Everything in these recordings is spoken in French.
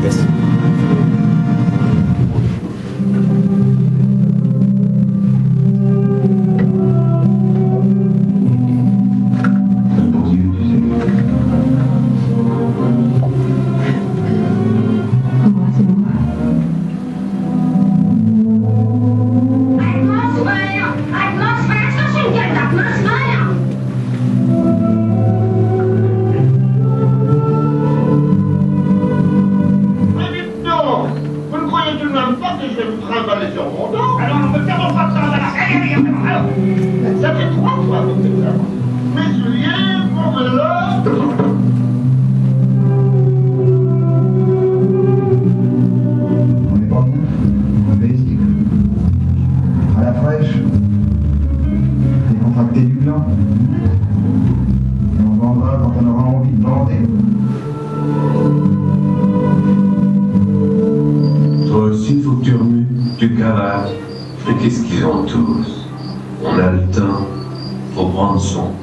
Merci. Qu'est-ce qu'ils ont tous? On a le temps, faut prendre son temps.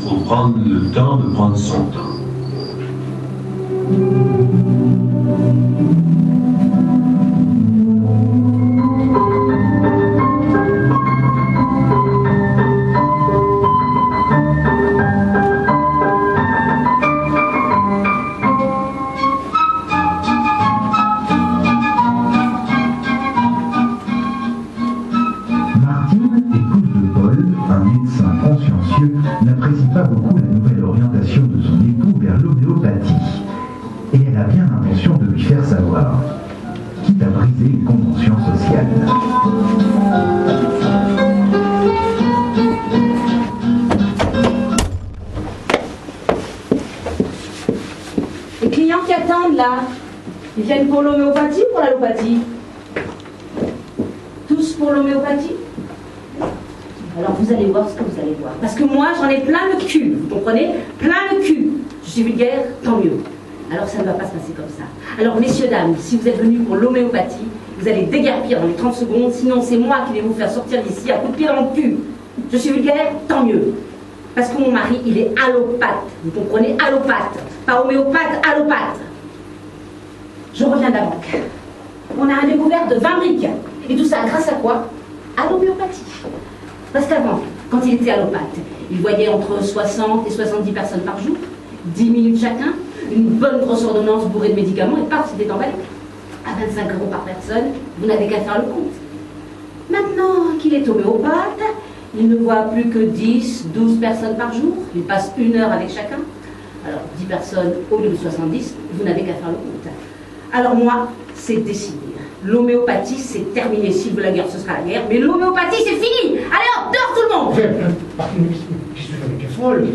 Faut prendre le temps de prendre son temps. N'apprécie pas beaucoup la nouvelle orientation de son époux vers l'homéopathie. Et elle a bien l'intention de lui faire savoir, quitte à briser les conventions sociales. Les clients qui attendent là, ils viennent pour l'homéopathie ou pour l'allopathie? Tous pour l'homéopathie? Alors vous allez voir ce que vous allez voir. Parce que moi, j'en ai plein le cul, vous comprenez? Plein le cul. Je suis vulgaire, tant mieux. Alors ça ne va pas se passer comme ça. Alors messieurs, dames, si vous êtes venus pour l'homéopathie, vous allez déguerpir dans les 30 secondes, sinon c'est moi qui vais vous faire sortir d'ici à coup de pied dans le cul. Je suis vulgaire, tant mieux. Parce que mon mari, il est allopathe. Vous comprenez? Allopathe. Pas homéopathe, allopathe. Je reviens de la banque. On a un découvert de 20 briques. Et tout ça grâce à quoi? À l'homéopathie. Parce qu'avant, quand il était allopathe, il voyait entre 60 et 70 personnes par jour, 10 minutes chacun, une bonne grosse ordonnance bourrée de médicaments, et paf, c'était emballé. À 25 € par personne, vous n'avez qu'à faire le compte. Maintenant qu'il est homéopathe, il ne voit plus que 10, 12 personnes par jour, il passe 1 heure avec chacun. Alors, 10 personnes au lieu de 70, vous n'avez qu'à faire le compte. Alors moi, c'est décidé. L'homéopathie, c'est terminé. S'il veut la guerre, ce sera la guerre. Mais l'homéopathie, c'est fini. Allez hop, dehors tout le monde. Qu'est-ce que tu fais folle?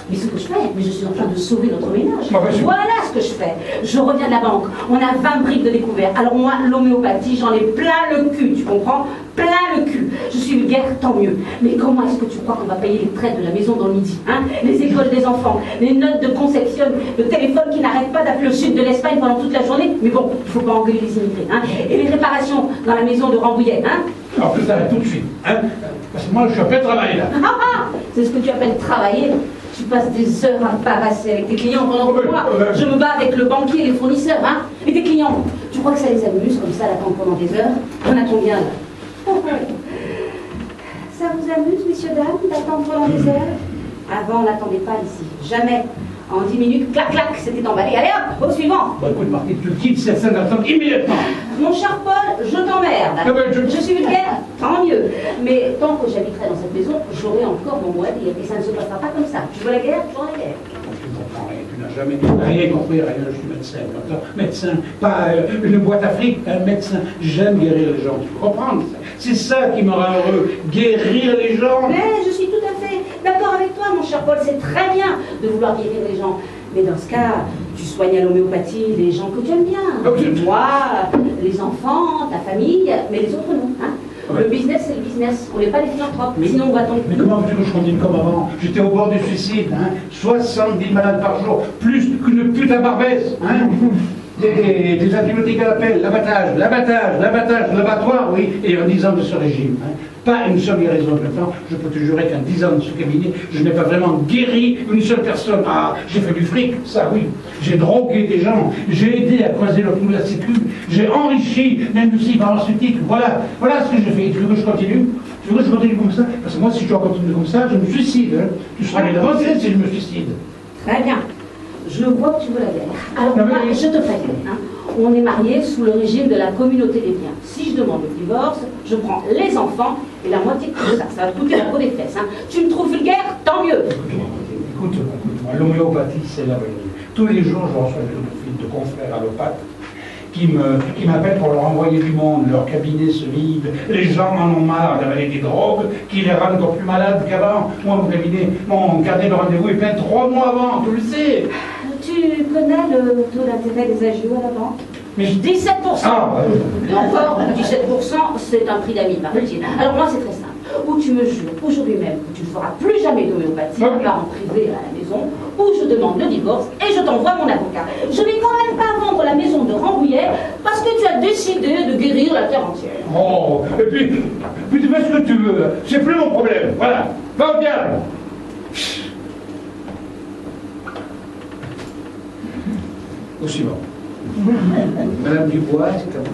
Mais ce que je fais, mais je suis en train de sauver notre ménage. Voilà ce que je fais. Je reviens de la banque. On a 20 briques de découvert. Alors moi, l'homéopathie, j'en ai plein le cul, tu comprends? Plein le cul. Je suis vulgaire, tant mieux. Mais comment est-ce que tu crois qu'on va payer les traites de la maison dans le midi, hein? Les écoles des enfants, les notes de conception, le téléphone qui n'arrête pas d'appeler au sud de l'Espagne pendant toute la journée. Mais bon, il ne faut pas engueuler les immigrés, hein? Et les réparations dans la maison de Rambouillet, hein? Alors que ça va tout de suite, hein? Parce que moi, je suis en plein travail, là. C'est ce que tu appelles travailler? Tu passes des heures à barasser avec tes clients pendant que moi, je me bats avec le banquier et les fournisseurs, hein? Et tes clients, tu crois que ça les amuse comme ça d'attendre pendant des heures? On a combien là? Ça vous amuse, messieurs, dames, d'attendre pendant des heures? Avant, on n'attendait pas ici. Jamais. En 10 minutes, clac, clac, c'était emballé. Allez hop, au suivant. Bon, écoute, Marty, tu quittes cette scène d'attente immédiatement. Mon cher Paul, je t'emmerde. Je suis vulgaire, tant mieux. Mais tant que j'habiterai dans cette maison, j'aurai encore mon mot à dire. Et ça ne se passera pas comme ça. Tu veux la guerre? J'aurai la guerre. Tu ne comprends rien. Tu n'as jamais rien compris, rien. Je suis médecin, docteur. Médecin, pas une boîte à fric, un médecin. J'aime guérir les gens. Tu comprends? C'est ça qui me rend heureux. Guérir les gens. Mais je suis tout à fait d'accord avec toi, mon cher Paul. C'est très bien de vouloir guérir les gens. Mais dans ce cas, tu soignes à l'homéopathie les gens que tu aimes bien. Toi, les enfants, ta famille, mais les autres non. Hein? Le business, c'est le business. On n'est pas des philanthropes. Sinon, on va tomber. Mais comment veux-tu que je continue comme avant? J'étais au bord du suicide. Hein? 70 malades par jour, plus qu'une putain barbaisse. Hein? des antibiotiques à l'appel, l'abattoir, oui, et en 10 ans de ce régime. Hein. Pas une seule guérison. Maintenant, je peux te jurer qu'en 10 ans de ce cabinet, je n'ai pas vraiment guéri une seule personne. Ah, j'ai fait du fric, ça oui. J'ai drogué des gens, j'ai aidé à croiser le trou de la sécu, j'ai enrichi l'industrie pharmaceutique. Voilà ce que j'ai fait. Tu veux que je continue? Tu veux que je continue comme ça? Parce que moi, si je dois continuer comme ça, je me suicide. Hein. Tu seras bien avancé si je me suicide. Très bien. Je vois que tu veux la guerre. Alors, Non, moi, mais... je te préviens. Hein. On est mariés sous le régime de la communauté des biens. Si je demande le divorce, je prends les enfants et la moitié de ça. Ça va te coûter la peau des fesses. Hein. Tu me trouves vulgaire, tant mieux. Écoute-moi, l'homéopathie, c'est l'avenir. Tous les jours, je reçois des coups de fil de confrères allopathes qui m'appellent pour leur envoyer du monde. Leur cabinet se vide, les gens en ont marre d'avaler des drogues qui les rendent encore plus malades qu'avant. Moi, mon cabinet, mon carnet de rendez-vous est plein 3 mois avant, tu le sais. Tu connais le taux d'intérêt des agios à la banque? Mais 17%. Ah, ouais. Et encore, 17%, c'est un prix d'amis, paraît-il. Alors moi, c'est très simple. Ou tu me jures aujourd'hui même que tu ne feras plus jamais d'homéopathie, car en privé à la maison, ou je demande le divorce et je t'envoie mon avocat. Je vais quand même pas vendre la maison de Rambouillet parce que tu as décidé de guérir la terre entière. Oh, et puis tu fais ce que tu veux. C'est plus mon problème. Voilà. Va au diable. Au suivant. Madame Dubois, c'est à vous.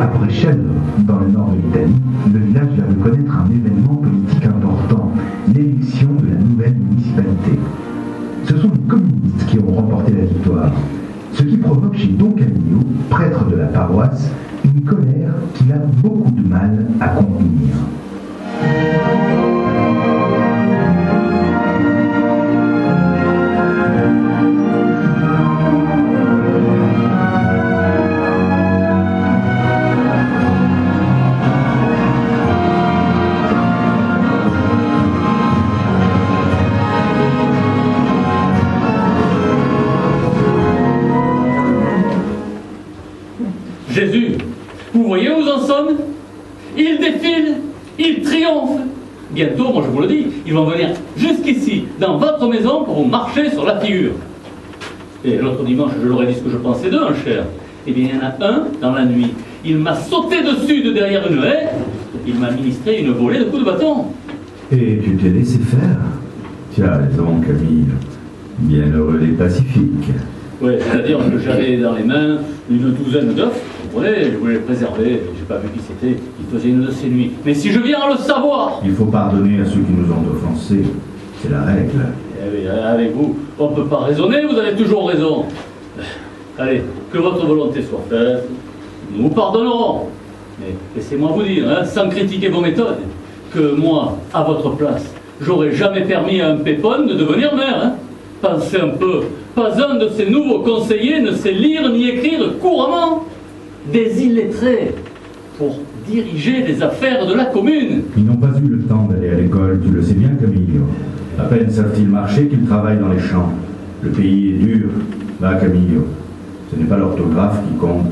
Après Chelles, dans le nord de l'Italie, le village vient de connaître un événement politique important, l'élection de la nouvelle municipalité. Ce sont les communistes qui ont remporté la victoire, ce qui provoque chez Don Camillo, prêtre de la paroisse, une colère qu'il a beaucoup de mal à contenir. Jésus, vous voyez où nous en sommes? Il défile, il triomphe. Bientôt, moi je vous le dis, ils vont venir jusqu'ici, dans votre maison, pour vous marcher sur la figure. Et l'autre dimanche, je leur ai dit ce que je pensais d'eux, hein, cher. Eh bien, il y en a un, dans la nuit, il m'a sauté dessus de derrière une haie, il m'a ministré une volée de coups de bâton. Et tu t'es laissé faire? Tu as raison, Camille. Bienheureux des pacifiques. Ouais, c'est-à-dire que j'avais dans les mains une douzaine d'œufs, vous comprenez, je voulais les préserver, j'ai pas vu qui c'était, il faisait une de ces nuits. Mais si je viens à le savoir... Il faut pardonner à ceux qui nous ont offensés. C'est la règle. Eh oui, avec vous, on ne peut pas raisonner, vous avez toujours raison. Allez, que votre volonté soit faite, nous vous pardonnerons. Mais laissez-moi vous dire, hein, sans critiquer vos méthodes, que moi, à votre place, j'aurais jamais permis à un pépone de devenir maire. Hein. Pensez un peu, pas un de ces nouveaux conseillers ne sait lire ni écrire couramment. Des illettrés pour diriger les affaires de la commune. Ils n'ont pas eu le temps d'aller à l'école, tu le sais bien, Camillo. À peine savent-ils marcher qu'ils travaillent dans les champs. Le pays est dur. Va, Camillo. Ce n'est pas l'orthographe qui compte,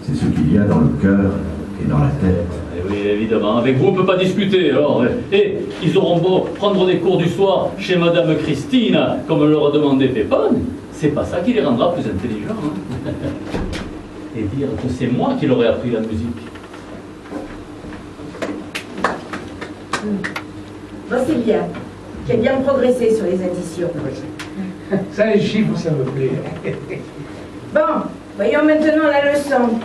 c'est ce qu'il y a dans le cœur et dans la tête. Et oui, évidemment. Avec vous, on ne peut pas discuter, alors. Et ils auront beau prendre des cours du soir chez Madame Christine, comme leur a demandé Pépone, c'est pas ça qui les rendra plus intelligents. Hein. Et dire que c'est moi qui leur ai appris la musique. Bon, c'est bien. Tu as bien progressé sur les additions. Ça, les chiffres, ça me plaît. Bon, voyons maintenant la leçon.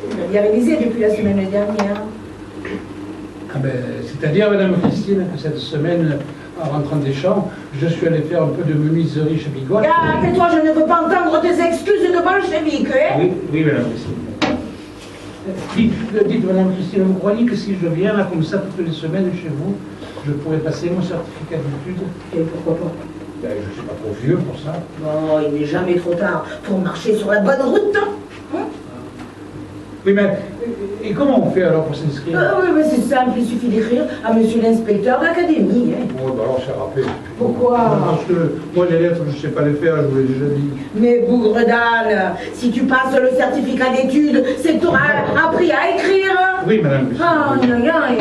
Tu as bien révisé depuis la semaine dernière. Ah ben, c'est-à-dire, Madame Christine, que cette semaine, en rentrant des champs, je suis allé faire un peu de menuiserie chez Bigot. Ah, tais-toi, je ne veux pas entendre tes excuses de bolchevique, hein? Oui, Madame Christine. Dites, Madame Christine, vous croyez que si je viens là comme ça toutes les semaines chez vous, je pourrais passer mon certificat d'études? Et pourquoi pas? Ben, je ne suis pas trop vieux pour ça. Bon, il n'est jamais trop tard pour marcher sur la bonne route, hein? Oui, mais et comment on fait alors pour s'inscrire? Oui, mais c'est simple, il suffit d'écrire à monsieur l'inspecteur d'académie, hein? Oui, ben alors c'est rappelé. Pourquoi? Parce que moi, les lettres, je ne sais pas les faire, je vous l'ai déjà dit. Mais bougre d'âne, si tu passes le certificat d'études, c'est que tu auras appris à écrire. Oui, madame Bustin. Ah, aïe.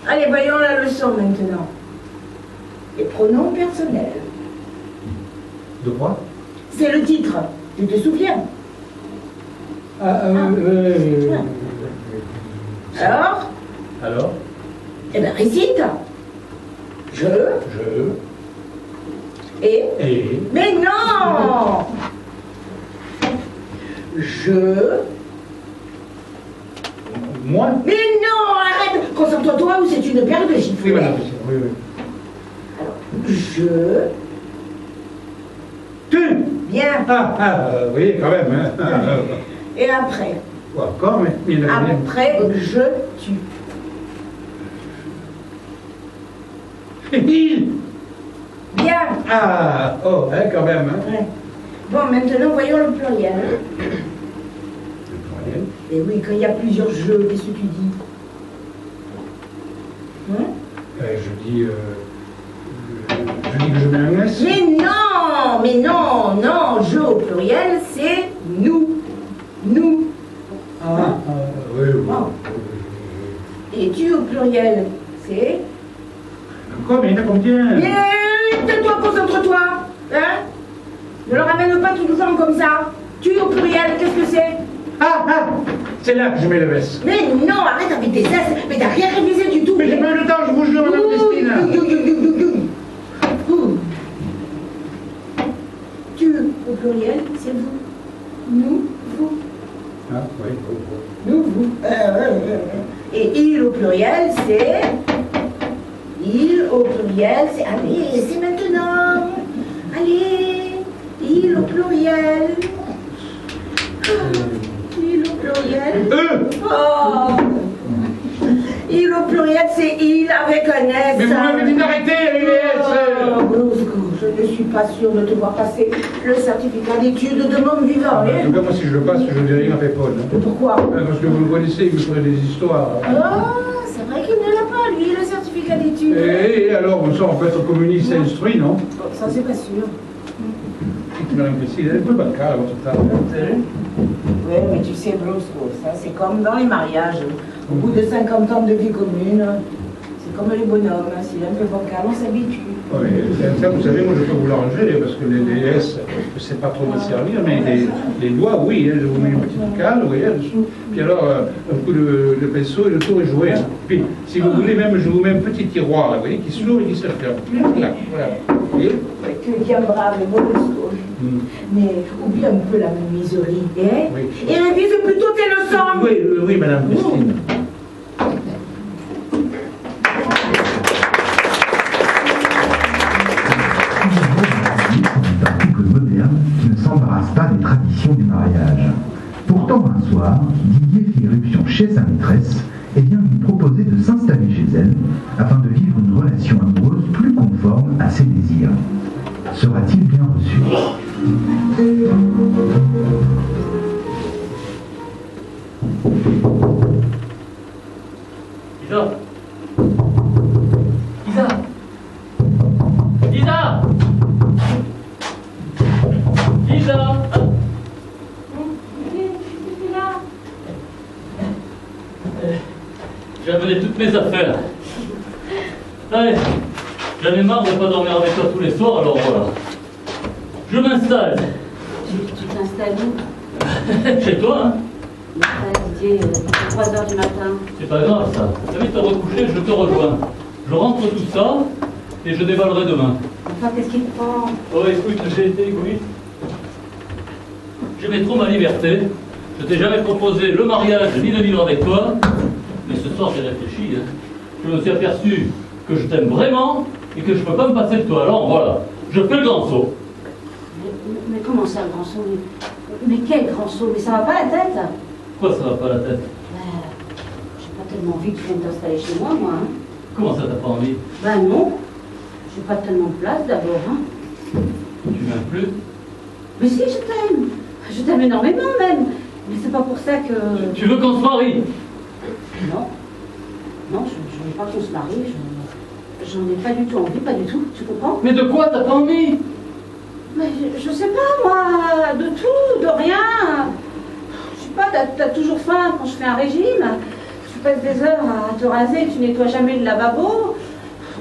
Allez, voyons la leçon maintenant. Les pronoms personnels. De quoi? C'est le titre. Tu te souviens? Alors? Alors? Eh bien, récite. Je. Et. Mais non! Moi? Mais non, arrête! Concentre-toi ou c'est une paire de gifles. Oui, madame Bustin, oui. Alors, je. Tu? Bien. Oui, quand même, hein. Et après? Encore, mais il y en a bien. Après, je tue. Il? Bien. Quand même, hein. Ouais. Bon, maintenant, voyons le pluriel. Le pluriel? Et oui, quand il y a plusieurs jeux, qu'est-ce que tu dis? Je dis que je mets un S. Mais non, jeu au pluriel, c'est nous. Nous. Oui. Bon. Et tu au pluriel, c'est... Encore, mais il y en a combien? Mais tais-toi, concentre-toi. Hein? Ne le ramène pas tout le temps comme ça. Tu au pluriel, qu'est-ce que c'est? C'est là que je mets le S. Mais non, arrête avec tes S. Mais t'as rien révisé du tout. Mais j'ai pas eu le temps, je vous jure, madame Christina. Tu au pluriel, c'est vous. Nous, vous. Oui. Nous, vous. Et il au pluriel, c'est... Il au pluriel, c'est... Allez, c'est maintenant. Allez, il au pluriel. Il au pluriel. Oh. Il au pluriel, c'est il avec un S. Mais vous m'avez dit d'arrêter avec les S. Je ne suis pas sûre de te voir passer le certificat d'études de mon vivant. En tout cas, moi, si je le passe, je ne dis rien à Paul. Pourquoi? Parce que vous le connaissez, il me ferait des histoires. C'est vrai qu'il ne l'a pas, lui, le certificat d'études. Et alors, ça, on peut être communiste et instruit, non? Ça, c'est pas sûr. Madame Christine, elle est un peu bancale à votre table. Oui, mais tu sais, Bruce, ça, c'est comme dans les mariages. Au bout de 50 ans de vie commune, c'est comme les bonhommes. S'il est un peu bancal, on s'habitue. Oui, ça, vous savez, moi, je peux vous l'arranger, parce que les S, je ne sais pas trop me servir, mais les doigts, oui, je vous mets une petite cale, vous voyez, dessous. Puis alors, un coup de pinceau et le tour est joué. Hein. Puis, si vous voulez, même, je vous mets un petit tiroir, là, vous voyez, qui s'ouvre et qui se ferme. Voilà. Vous voyez? Tu es bien brave, beau mais oublie un peu la miserie, hein? Oui. Et révise plutôt tes leçons. Oui, madame Christine. Un couple moderne qui ne s'embarrasse pas des traditions du mariage. Pourtant, un soir, Didier fait irruption chez sa maîtresse et vient lui proposer de s'installer chez elle afin de vivre une relation amoureuse plus conforme à ses désirs. Sera-t-il bien reçu? Isa. J'ai amené toutes mes affaires. Allez, j'en ai marre de ne pas dormir avec toi tous les soirs, alors voilà. Je m'installe. Tu t'installes où? Chez toi, hein? Didier, 3 h du matin. C'est pas grave, ça. T'as vite te recoucher, je te rejoins. Je rentre tout ça et je déballerai demain. Enfin, qu'est-ce qui te prend? Oh, écoute, j'ai été égoïste. J'aimais trop ma liberté. Je t'ai jamais proposé le mariage ni de vivre avec toi. Mais ce soir, j'ai réfléchi. Hein. Je me suis aperçu que je t'aime vraiment et que je peux pas me passer de toi. Alors voilà, je fais le grand saut. Mais comment ça, le grand saut? Mais quel grand saut? Mais ça va pas la tête? Pourquoi ça va pas la tête? J'ai pas tellement envie que tu viennes t'installer chez moi, moi. Hein. Comment ça, t'as pas envie? Ben non. J'ai pas tellement de place d'abord. Hein. Tu m'aimes plus? Mais si, je t'aime. Je t'aime énormément même. Mais c'est pas pour ça que... Tu veux qu'on se marie? Non. Non, je veux pas qu'on se marie. J'en ai pas du tout envie, pas du tout. Tu comprends? Mais de quoi t'as pas envie? Mais je sais pas, moi. De tout, de rien. Je sais pas, t'as toujours faim quand je fais un régime. passes des heures à te raser, tu nettoies jamais le lavabo.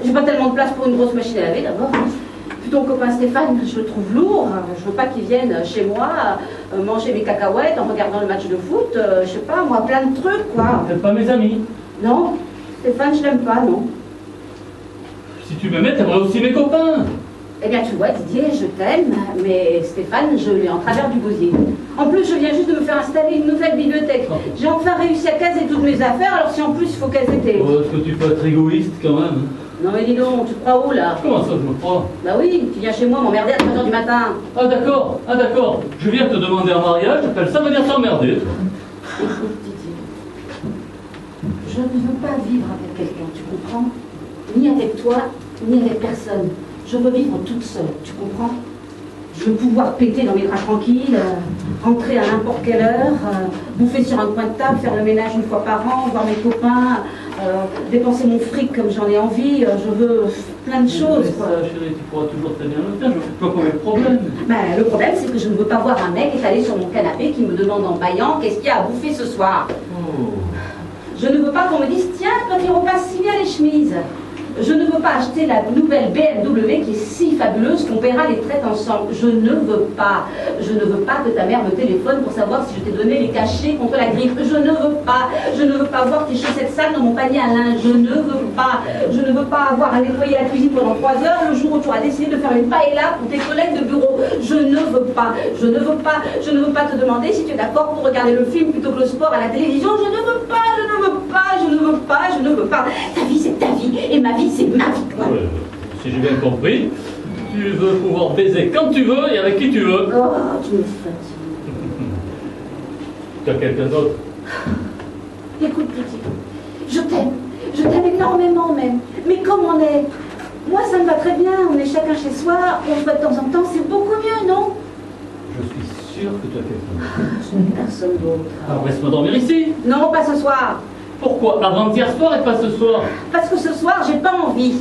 J'ai pas tellement de place pour une grosse machine à laver d'abord. Puis ton copain Stéphane, je le trouve lourd. Je veux pas qu'il vienne chez moi manger mes cacahuètes en regardant le match de foot. Je sais pas, moi, plein de trucs, quoi. Vous n'êtes pas mes amis. Non, Stéphane, je l'aime pas, non. Si tu m'aimais, t'aimerais aussi mes copains. Eh bien, tu vois, Didier, je t'aime, mais Stéphane, je l'ai en travers du gosier. En plus, je viens juste de me faire installer une nouvelle bibliothèque. J'ai enfin réussi à caser toutes mes affaires, alors si en plus il faut caser tes... Oh, est-ce que tu peux être égoïste quand même? Non mais dis donc, tu te crois où là? Comment ça, je me crois? Bah oui, tu viens chez moi m'emmerder à 3h du matin. Ah d'accord. Je viens te demander un mariage, j'appelle ça venir t'emmerder. Écoute, Didier, je ne veux pas vivre avec quelqu'un, tu comprends? Ni avec toi, ni avec personne. Je veux vivre toute seule, tu comprends? Je veux pouvoir péter dans mes draps tranquilles, rentrer à n'importe quelle heure, bouffer sur un coin de table, faire le ménage une fois par an, voir mes copains, dépenser mon fric comme j'en ai envie. Je veux plein de choses, quoi. Ça, chérie, tu pourras toujours très bien le faire. Je vois pas le problème. Ben, le problème, c'est que je ne veux pas voir un mec étalé sur mon canapé qui me demande en baillant qu'est-ce qu'il y a à bouffer ce soir. Je ne veux pas qu'on me dise tiens, toi tu repasses si bien les chemises. Je ne veux pas acheter la nouvelle BMW qui est si fabuleuse qu'on paiera les traites ensemble. Je ne veux pas. Je ne veux pas que ta mère me téléphone pour savoir si je t'ai donné les cachets contre la grippe. Je ne veux pas. Je ne veux pas voir tes chaussettes sales dans mon panier à linge. Je ne veux pas. Je ne veux pas avoir à nettoyer la cuisine pendant 3 heures le jour où tu auras décidé de faire une paella pour tes collègues de bureau. Je ne veux pas. Je ne veux pas. Je ne veux pas te demander si tu es d'accord pour regarder le film plutôt que le sport à la télévision. Je ne veux pas. Je ne veux pas. Je ne veux pas. Je ne veux pas. Ta vie, c'est ta vie. Et ma vie, c'est ma vie. Si j'ai bien compris, tu veux pouvoir baiser quand tu veux et avec qui tu veux. Oh, tu me fatigues. Tu as quelqu'un d'autre? Écoute, petit, je t'aime énormément même. Mais comme on est, moi ça me va très bien, on est chacun chez soi, on se voit de temps en temps, c'est beaucoup mieux, non? Je suis sûr que tu as quelqu'un d'autre. Je n'ai personne d'autre. Alors laisse-moi dormir ici. Non, pas ce soir. Pourquoi? Avant-hier soir et pas ce soir? Parce que ce soir, j'ai pas envie.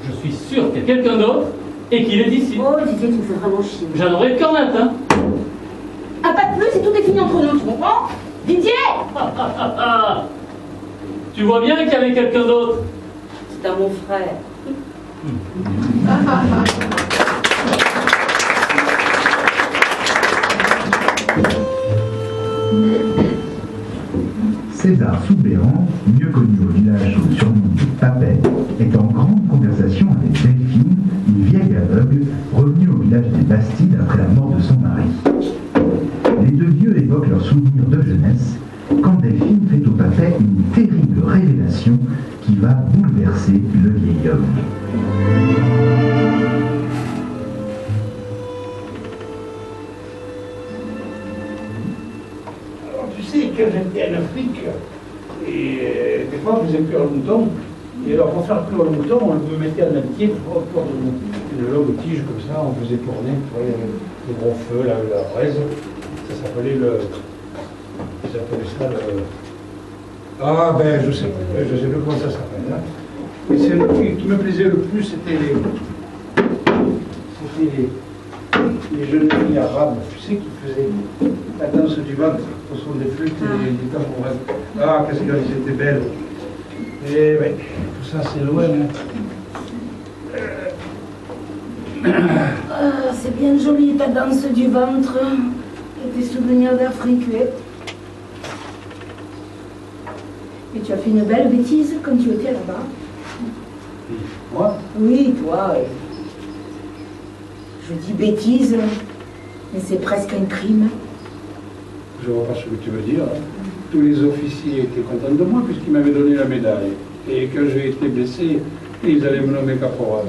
Je suis sûr qu'il y a quelqu'un d'autre et qu'il est d'ici. Oh, Didier, tu me fais vraiment chier. J'en aurai qu'un matin. Un pas de plus et tout est fini entre nous, tu comprends? Didier! Tu vois bien qu'il y avait quelqu'un d'autre. C'est à mon frère. César Soubéran, mieux connu au village sous le surnom de Papet, est en grande conversation avec Delphine, une vieille aveugle revenue au village des Bastides après la mort de son mari. Les deux vieux évoquent leurs souvenirs de jeunesse quand Delphine fait au Papet une terrible révélation qui va bouleverser le vieil homme. Tu sais, quand j'étais en Afrique, et des fois on faisait cuire le mouton, et alors pour faire cuire le mouton, on le mettait en amitié autour de longue tige comme ça, on faisait tourner, tu vois, le gros feu, la braise, ça s'appelait ça le... Ah ben je sais plus comment ça s'appelle. Hein. Mais c'est le qui me plaisait le plus, c'était les jeunes filles arabes, tu sais, qui faisaient la danse du ventre au son des flûtes et des tambourins. Ah, qu'est-ce qu'elles étaient belles. Et oui, tout ça c'est loin. Ah, c'est bien joli ta danse du ventre et tes souvenirs d'Afrique. Et tu as fait une belle bêtise quand tu étais là-bas. Moi? Oui, toi. Je dis bêtise, mais c'est presque un crime. Je vois pas ce que tu veux dire. Tous les officiers étaient contents de moi puisqu'ils m'avaient donné la médaille. Et quand j'ai été blessé, ils allaient me nommer caporal.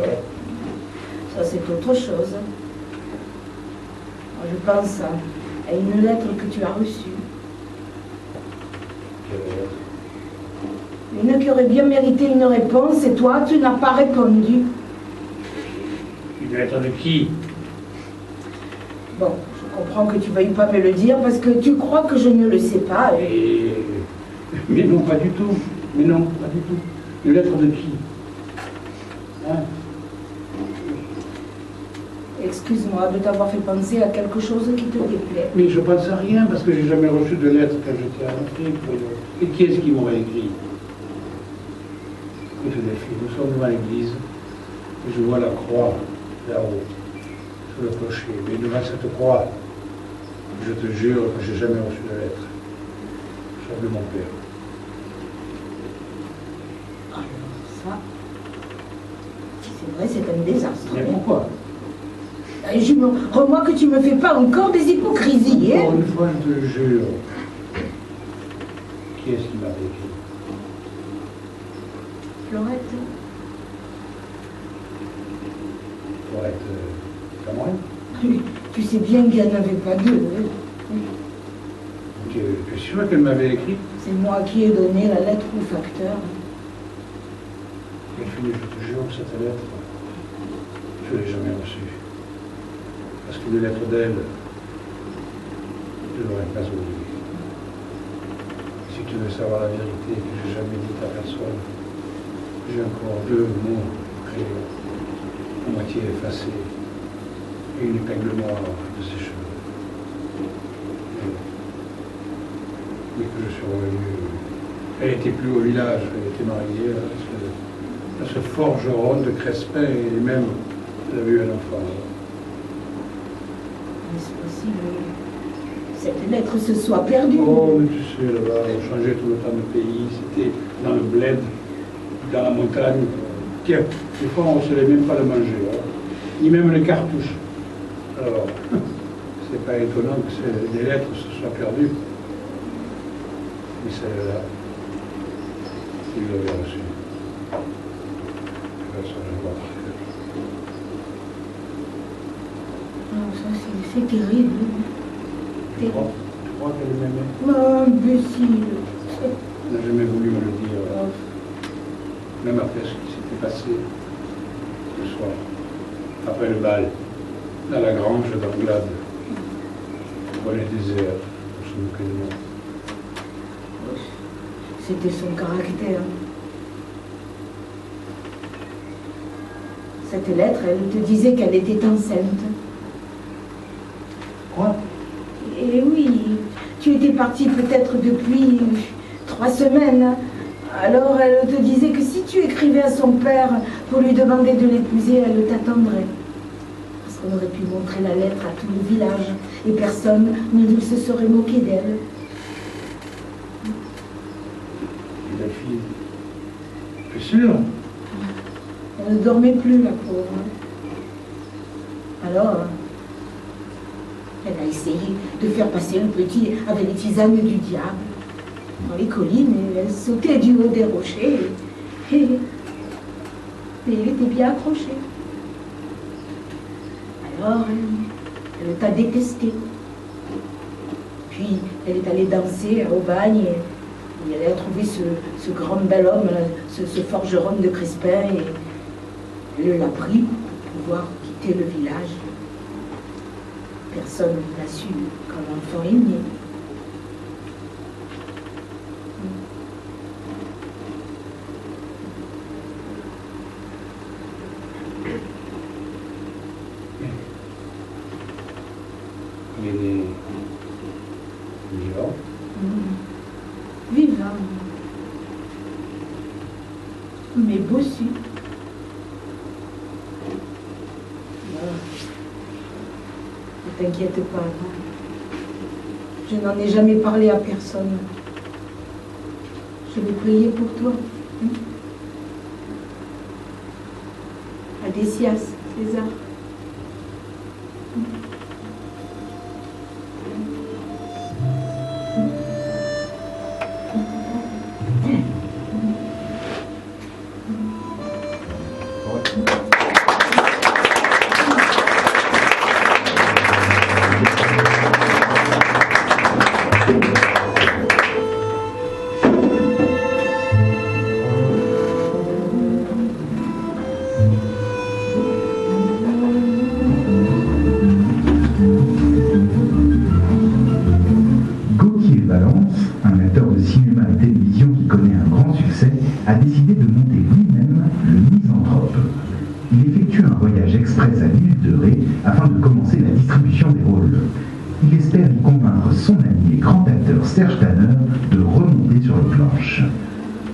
Ça, c'est autre chose. Moi, je pense à une lettre que tu as reçue. Une qui aurait bien mérité une réponse et toi, tu n'as pas répondu. Une lettre de qui? Bon, je comprends que tu ne veuilles pas me le dire parce que tu crois que je ne le sais pas. Mais non, pas du tout. Mais non, pas du tout. Une lettre de qui? Hein? Excuse-moi de t'avoir fait penser à quelque chose qui te déplaît. Mais je pense à rien parce que j'ai jamais reçu de lettre quand j'étais en Afrique. Et qui est-ce qui m'aurait écrit? Écoute, Delphine, nous sommes devant l'église et je vois la croix là-haut, sur le clocher. Mais devant cette croix, je te jure que j'ai jamais reçu de lettre. Sauf de mon père. Alors ça, c'est vrai, c'est un désastre. Mais pourquoi? Crois-moi que tu me fais pas encore des hypocrisies, hein? Encore une fois, je te jure. Qui est-ce qui m'avait écrit? Florette. Florette Cameron? Tu sais bien qu'il n'y en avait pas deux. Hein? Tu es sûr qu'elle m'avait écrit? C'est moi qui ai donné la lettre au facteur. Delphine, je te jure que cette lettre, je ne l'ai jamais reçue. Parce qu'une lettre d'elle, je ne l'aurais pas oubliée. Si tu veux savoir la vérité que je n'ai jamais dite à personne, j'ai encore 2 mots crayon, à moitié effacés, et une épingle noire de ses cheveux. Mais que je suis revenu. Elle n'était plus au village, elle était mariée à ce forgeron de Crespin, et même, elle a eu un enfant. Est-ce possible que cette lettre se soit perdue? Oh, mais tu sais, là-bas, on changeait tout le temps de pays, c'était dans le bled, dans la montagne. Tiens, des fois, on ne savait même pas le manger, hein, ni même les cartouches. Alors, c'est pas étonnant que des lettres se soient perdues. Mais celle-là, il l'avait reçue. Personne ne voit. Ça, c'est terrible. Tu crois qu'elle m'aimait? Oh, imbécile. Elle n'a jamais voulu me le dire. Même après ce qui s'était passé le soir, après le bal, dans la grange d'Anglade. On est désert, on se moquait de moi. C'était son caractère. Cette lettre, elle te disait qu'elle était enceinte. Quoi? Et oui, tu étais partie peut-être depuis 3 semaines. Alors elle te disait que si tu écrivais à son père pour lui demander de l'épouser, elle t'attendrait. Parce qu'on aurait pu montrer la lettre à tout le village et personne ne se serait moqué d'elle. Et la fille, tu es sûr? Elle ne dormait plus, la pauvre. Alors, elle a essayé de faire passer le petit avec les tisanes du diable. Dans les collines, elle sautait du haut des rochers. Et il était bien accroché. Alors, elle t'a détesté. Puis, elle est allée danser à Aubagne et elle a trouvé ce grand bel homme, ce forgeron de Crespin, et elle l'a pris pour pouvoir quitter le village. Personne n'a su quand l'enfant est né. Il est né vivant. Vivant. Mais bossu. Ne t'inquiète pas. Je n'en ai jamais parlé à personne. Je vais prier pour toi. Adécias, César.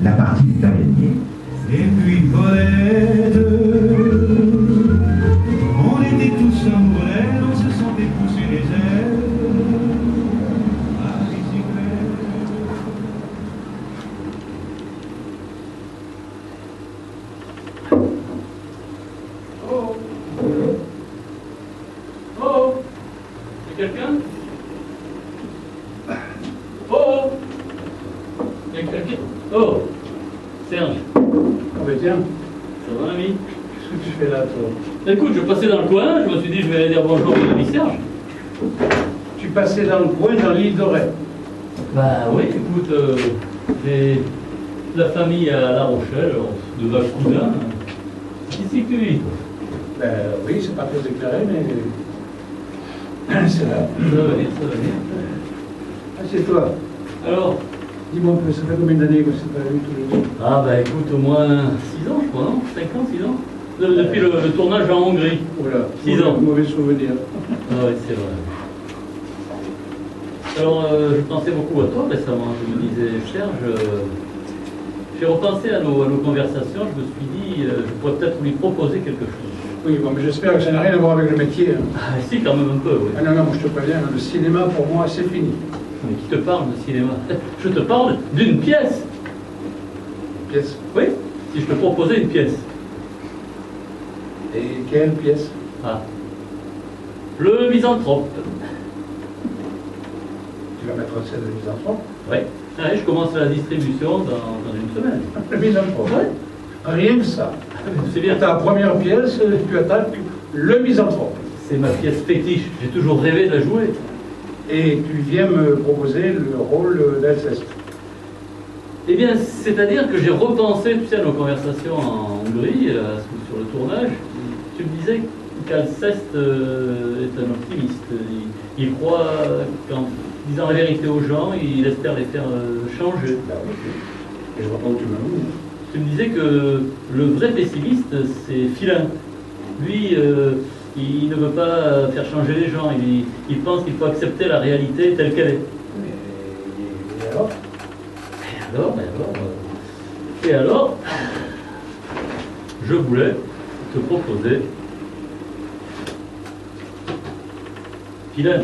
la partie n'est pas gagnée. Et puis Paulette, on était tous amoureux, on se sentait pousser les ailes. À bicyclette. Oh. Oh. Y'a quelqu'un? Oh. Y'a quelqu'un? Oh. Serge. Ah ben tiens, Ça va, l'ami? qu'est-ce que tu fais là, toi? Écoute, je passais dans le coin, je me suis dit, je vais aller dire bonjour à l'ami Serge. Tu passais dans le coin, dans l'île d'Auray. Bah oui, écoute, j'ai la famille à La Rochelle, de Valcoudin. Ici que lui. Ben oui, c'est pas très éclairé, mais c'est là. Ça va venir, ça va venir. Assieds-toi. Alors, Dis-moi un peu, ça fait combien d'années que c'est pas vu tous les deux? ah bah écoute, au moins 6 ans, je crois, non? 5 ans, 6 ans? Depuis le tournage en Hongrie. Oula, 6 ans. mauvais souvenir. Ah oui, c'est vrai. Alors, je pensais beaucoup à toi récemment. Je me disais, Serge, j'ai repensé à nos conversations. Je me suis dit, je pourrais peut-être lui proposer quelque chose. Oui, bon, mais j'espère que ça n'a rien à voir avec le métier. Hein. Ah, si, quand même un peu, oui. Ah non, non, moi je te préviens, le cinéma pour moi c'est fini. Mais qui te parle de cinéma? Je te parle d'une pièce. Pièce. Oui, si je te proposais une pièce. Et quelle pièce? Ah. Le misanthrope. Tu vas mettre en scène le misanthrope? Oui. Ah, je commence la distribution dans une semaine. Le misanthrope. Ouais. Rien que ça. C'est bien. Ta première pièce, tu attaques le misanthrope. C'est ma pièce fétiche. J'ai toujours rêvé de la jouer. Et tu viens me proposer le rôle d'Alceste. Eh bien, c'est-à-dire que j'ai repensé, tu sais, à nos conversations en Hongrie, sur le tournage. Tu me disais qu'Alceste est un optimiste. Il croit qu'en disant la vérité aux gens, il espère les faire changer. Bah oui. Et je vois pas où tu m'as mis. Tu me disais que le vrai pessimiste, c'est Filin. Lui, il ne veut pas faire changer les gens. Il pense qu'il faut accepter la réalité telle qu'elle est. Et alors? Et alors, je voulais te proposer Filin.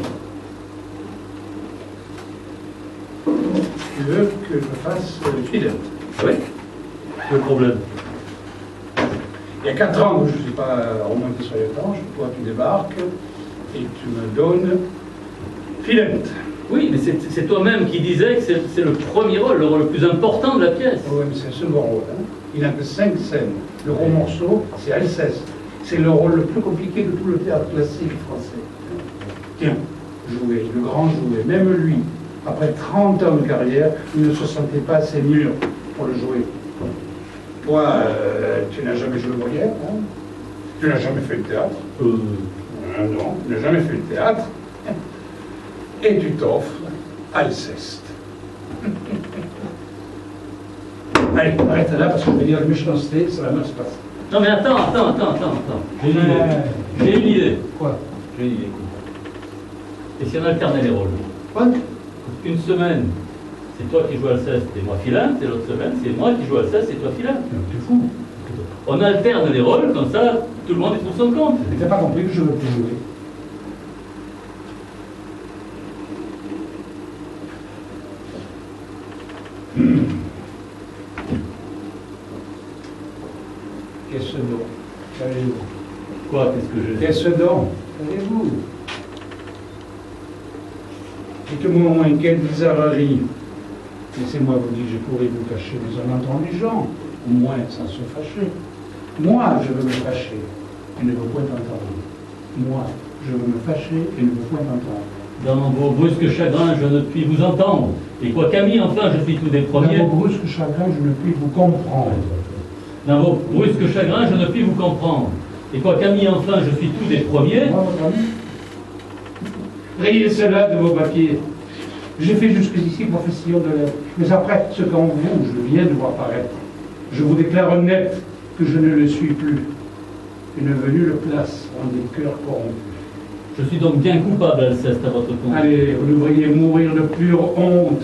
Tu veux que je fasse fidèle? Oui. Le problème. Il y a 4 ans que je ne suis pas remonté sur les planches, toi tu débarques et tu me donnes Philette. Oui, mais c'est toi-même qui disais que c'est le premier rôle, le rôle le plus important de la pièce. Oui, mais c'est le second rôle. Hein. Il n'a que 5 scènes. Le gros morceau, c'est Alceste. C'est le rôle le plus compliqué de tout le théâtre classique français. Tiens, jouer, le grand jouet, même lui, après 30 ans de carrière, il ne se sentait pas assez mûr pour le jouer. Toi, tu n'as jamais joué Molière, hein? Tu n'as jamais fait le théâtre. Non, tu n'as jamais fait le théâtre. Et tu t'offres Alceste. Allez, arrête là parce que je vais dire la méchanceté, ça va mal se passer. Non mais attends. J'ai une idée. J'ai une idée. Quoi? J'ai une idée. Et si on alternait les rôles? Quoi? Une semaine, c'est toi qui joues Alceste et moi Filin, et l'autre semaine, c'est moi qui joue Alceste et toi Filin. Tu fou. On alterne les rôles, comme ça, tout le monde y trouve son compte. Mais t'as pas compris que je veux plus jouer. Qu'est-ce donc? Allez-vous. Quoi, qu'est-ce que j'ai? Qu'est-ce donc? Allez-vous. Dites-moi au moins quelle bizarrerie. Laissez-moi vous dire que je pourrais vous cacher dans un entendu gens, au moins sans se fâcher. Moi, je veux me fâcher et ne veux point entendre. Moi, je veux me fâcher et ne veux point entendre. Dans vos brusques chagrins, je ne puis vous entendre. Et quoi qu'ami, enfin, je suis tout des premiers. Dans vos brusques chagrins, je ne puis vous comprendre. Dans vos brusques chagrins, je ne puis vous comprendre. Et quoi qu'ami, enfin, je suis tout des premiers. Moi, votre ami, rayez cela de vos papiers. J'ai fait jusqu'ici profession de l'être. Mais après ce qu'en vous, je viens de voir paraître, je vous déclare net que je ne le suis plus. Une venue le place en des cœurs corrompus. Je suis donc bien coupable, Alceste, à votre compte. Allez, vous devriez mourir de pure honte.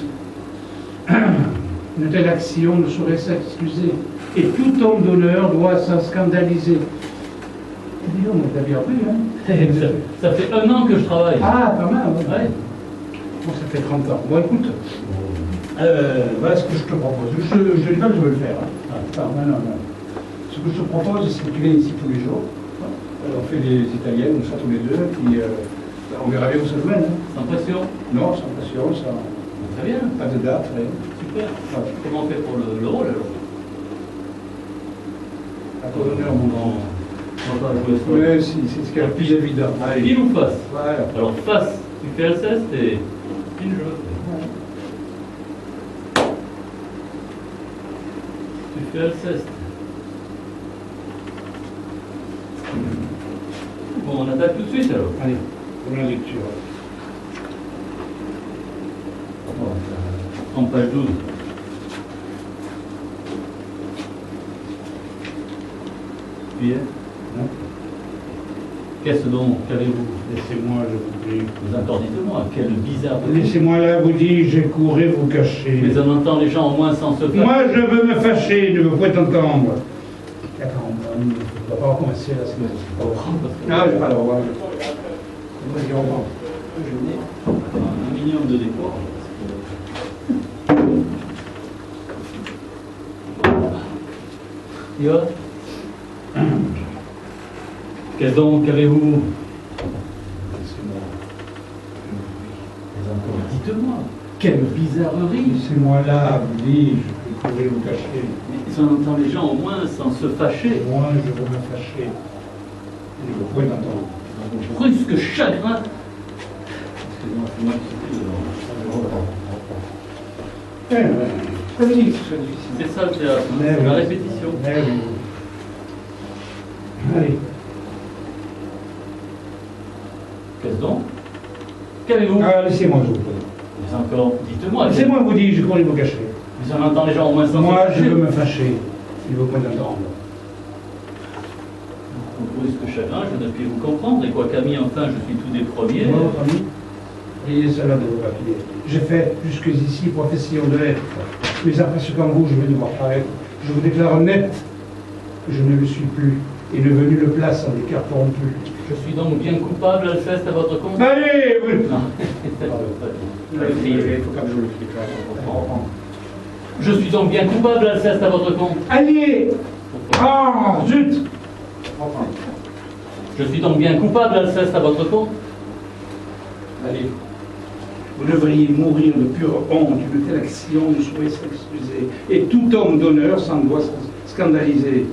Une telle action ne saurait s'excuser. Et tout homme d'honneur doit s'en scandaliser. Dis donc, t'as bien appris, hein? Ça fait 1 an que je travaille. Ah, pas mal, ouais. Ouais. Bon, ça fait 30 ans. Bon, écoute, voilà ce que je te propose. Je ne dis pas que je veux le faire. Hein. Non. Ce que je te propose, c'est que tu viennes ici tous les jours. On fait des italiennes, on sera tous les deux, puis on verra bien où ça nous mène. Hein. Sans pression. Non, sans pression, ça. Très bien. Pas de date, rien. Super. Comment on fait pour le rôle alors? À ton honneur, mon grand. On va pas jouer ça. Oui, si, c'est ce qui est le plus évident. Allez. Pile ou face? Voilà. Alors face, tu fais Alceste et pile je le fais. Tu fais Alceste. Bon, on attaque tout de suite alors. Allez, pour la lecture. En page 12. Puis, Non. qu'est-ce donc qu'avez-vous? Laissez-moi, je vous prie. Vous encore dites-moi, quel bizarre. Laissez-moi là, vous dis-je, courez vous cacher. Mais on entend les gens au moins sans se faire. Moi, je veux me fâcher, ne me pouvez entendre. Attends, on ne va pas recommencer là, c'est pas vrai. Ah, je vais pas le revoir. Vas-y, on reprend. Un minimum de décor. Et autres? Qu'est-ce donc qu'avez-vous? Laissez-moi. Mais encore, dites-moi, quelle bizarrerie! Laissez-moi là, vous dis-je, courez vous cacher. Mais on entend les gens au moins sans se fâcher. Moi, je veux me fâcher. Ne me pouvez entendre. Brusque chagrin. Excusez-moi, c'est moi qui suis Pas dit que ce soit difficile. C'est ça le théâtre, hein, Mais c'est oui. la répétition. Mais oui. Allez. Qu'est-ce donc? Qu'avez-vous? Ah, laissez-moi, je vous prie. Mais encore, dites-moi. Laissez-moi vous dire, je cours vous cacher. Mais on entend les gens au moins sans Moi, se je fâcher. veux me fâcher. Il vous pouvez entendre. Brusque chagrin, je ne puis vous comprendre. Et quoi qu'ami, enfin, je suis tout des premiers. Moi, votre ami, ayez cela de vos papiers. J'ai fait jusqu'ici profession de lettres. Mais après ce qu'en vous, je vais devoir paraître, je vous déclare net que je ne le suis plus et ne venu le place en des cœurs corrompus. Je suis donc bien coupable, Alceste, à votre compte? Allez, oui. Non. Il faut pas que je le crie. Je suis donc bien coupable, Alceste, à votre compte? Allez. Ah, zut. Je suis donc bien coupable, Alceste, à votre compte? Allez. Vous devriez mourir de pure honte. Une telle action ne saurait s'excuser. Et tout homme d'honneur s'en doit scandaliser.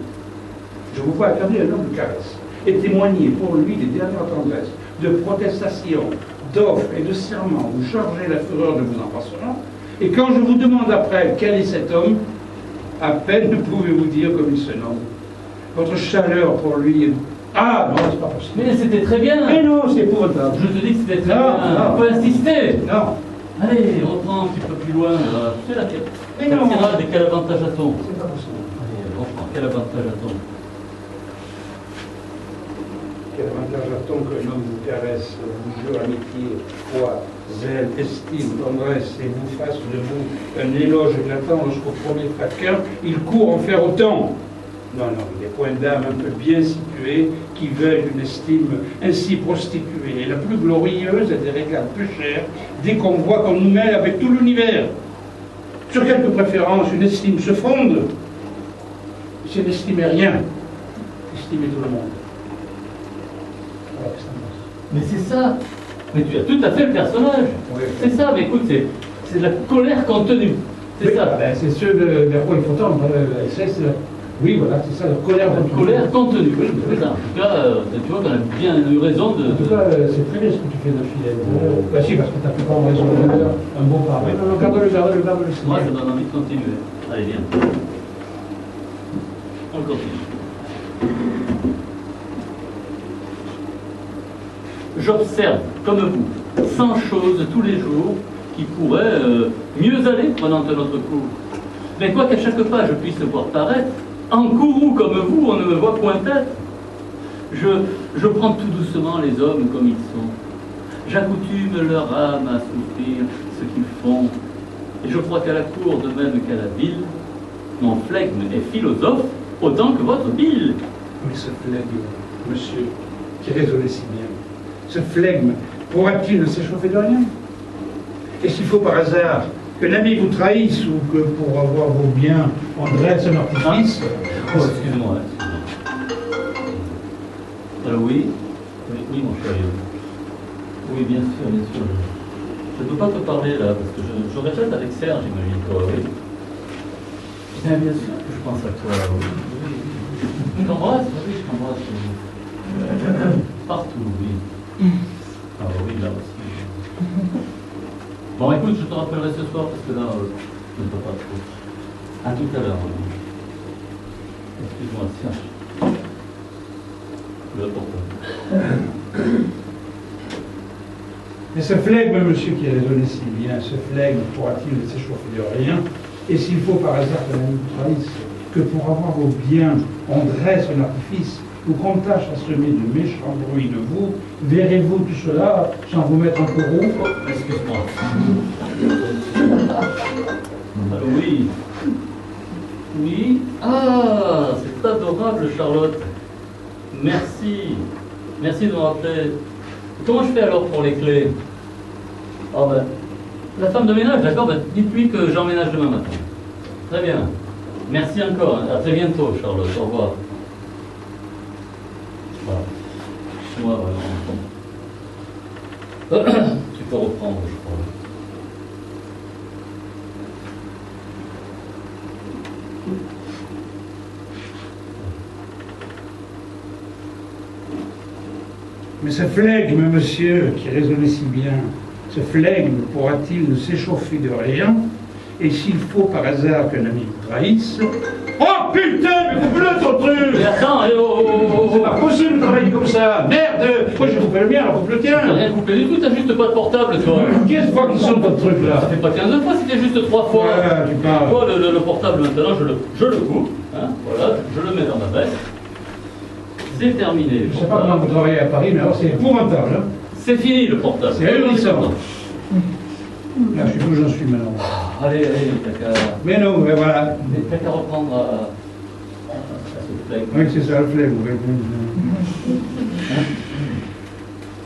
Je vous vois accorder un homme de caresse et témoigner pour lui des dernières tendresses, de protestations, d'offres et de serments. Vous chargez la fureur de vos emprassements. Et quand je vous demande après quel est cet homme, à peine pouvez-vous dire comme il se nomme. Votre chaleur pour lui est... Ah non, c'est pas possible. Mais c'était très bien. Mais non, c'est épouvantable. Je te dis que c'était très Non, bien. non. On peut insister. Non, Allez, reprends un petit peu plus loin. Tu sais la Mais non. tirade et quel avantage a-t-on? c'est pas possible. Allez, reprends. Quel avantage a-t-on? Quel avantage a-t-on qu'un homme vous caresse, vous jure amitié, foi, zèle, estime, tendresse, et vous fasse de vous un éloge éclatant lorsqu'au premier fracas, il court en faire autant? Non, non, il y a point d'âme un peu bien située qui veuille une estime ainsi prostituée. Et la plus glorieuse a des régals peu chers dès qu'on voit qu'on nous mêle avec tout l'univers. Sur quelques préférences, une estime se fonde. C'est n'estimer rien, estimer tout le monde. Voilà, qu'est-ce que t'en penses? Mais c'est ça. Mais tu as tout à fait le personnage. Oui. C'est ça, mais écoute, c'est de la colère contenue. C'est Oui, ça. ben, c'est ceux de quoi il faut tendre. Oui, voilà, c'est ça, la colère. La colère contenue. Oui, c'est ça. En tout cas, tu vois qu'on a bien eu raison de. En tout cas, c'est très bien ce que tu fais de fidèle. Bah si, parce que tu n'as plus pas raison de faire un bon parler. Non, non, garde-le. Moi, ça donne envie de continuer. Allez, viens. On continue. J'observe, comme vous, 100 choses tous les jours qui pourraient mieux aller pendant notre cours. Mais quoi qu'à chaque pas je puisse voir paraître, en courroux comme vous, on ne me voit point être. Je prends tout doucement les hommes comme ils sont. J'accoutume leur âme à souffrir ce qu'ils font. Et je crois qu'à la cour, de même qu'à la ville, mon flegme est philosophe autant que votre bile. Mais ce flegme, monsieur, qui raisonnait si bien, ce flegme, pourra-t-il ne s'échauffer de rien? Et s'il faut par hasard que l'ami vous trahisse ou que pour avoir vos biens, on dresse un artifice... Oh, excuse-moi. Oui, mon chéri. Oui, bien sûr, bien sûr. Je ne peux pas te parler là, parce que je répète avec Serge, j'imagine, toi, oui. Bien sûr que je pense à toi, oui. Je t'embrasse, oui, je t'embrasse. Partout, oui. Ah oui, là aussi. Bon, écoute, je te rappellerai ce soir, parce que là, je ne peux pas trop. À tout à l'heure. Excuse-moi, Serge. Le portable. Mais ce flegme, monsieur, qui raisonnait si bien, ce flegme pourra-t-il ne s'échauffer de rien? Et s'il faut par hasard que l'ami vous trahisse, que pour avoir vos biens, on dresse un artifice, ou qu'on tâche à semer de méchants bruits de vous, verrez-vous tout cela sans vous mettre en courroux? Oh, excuse-moi. Oui. Oui. Ah, c'est adorable, Charlotte. Merci. Merci de me rappeler. Comment je fais alors pour les clés? Oh ben, la femme de ménage, d'accord, ben, dites-lui que j'emménage demain matin. Très bien. Merci encore. À très bientôt, Charlotte. Au revoir. Voilà. Chez moi, vraiment. Tu peux reprendre, je crois. Mais ce flegme, monsieur, qui raisonnait si bien, ce flegme pourra-t-il ne s'échauffer de rien? Et s'il faut par hasard qu'un ami vous trahisse... Oh putain, mais coupe-le ton truc! Mais attends, C'est pas possible de travailler comme ça! Merde! Moi j'ai coupé le mien, alors coupe le tien! T'as rien coupé du tout, t'as juste pas de portable, toi. Qu'est-ce fois qu'ils sont votre truc là? Ça fait pas 15 fois, c'était juste 3 fois. Ouais, tu parles. Toi, le portable, maintenant, je le coupe. Hein, voilà, je le mets dans ma veste. C'est terminé. Je sais pas comment vous travaillez à Paris, mais alors c'est épouvantable. Hein? C'est fini, le portable. C'est ahurissant. Là, je sais où j'en suis maintenant. Allez, t'as qu'à... Mais non, mais voilà. T'as qu'à reprendre à ce flegme. Oui, c'est ça, le flegme. Oui.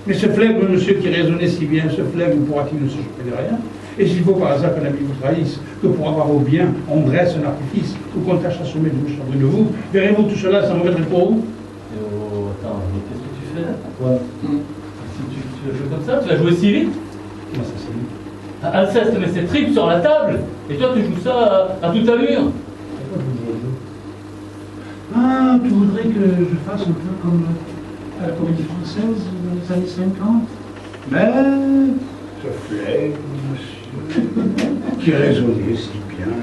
Mais ce flegme, monsieur, qui raisonnait si bien, ce flegme pourra-t-il ne se choper de rien? Et s'il faut par hasard qu'un ami vous trahisse, que pour avoir vos biens, on dresse un artifice, ou qu'on tâche à sommer de méchants bruits de vous, verrez-vous tout cela sans me mettre pour vous? Oh, attends, mais qu'est-ce que tu fais là? Quoi? Si tu vas jouer comme ça, tu vas jouer si vite? Comment ça c'est vite? Alceste, mais c'est triple sur la table. Et toi, tu joues ça à toute allure. Ah, tu voudrais que je fasse un peu comme à la Comédie Française dans les années 50? Mais ce flegme, monsieur, qui raisonnait si bien,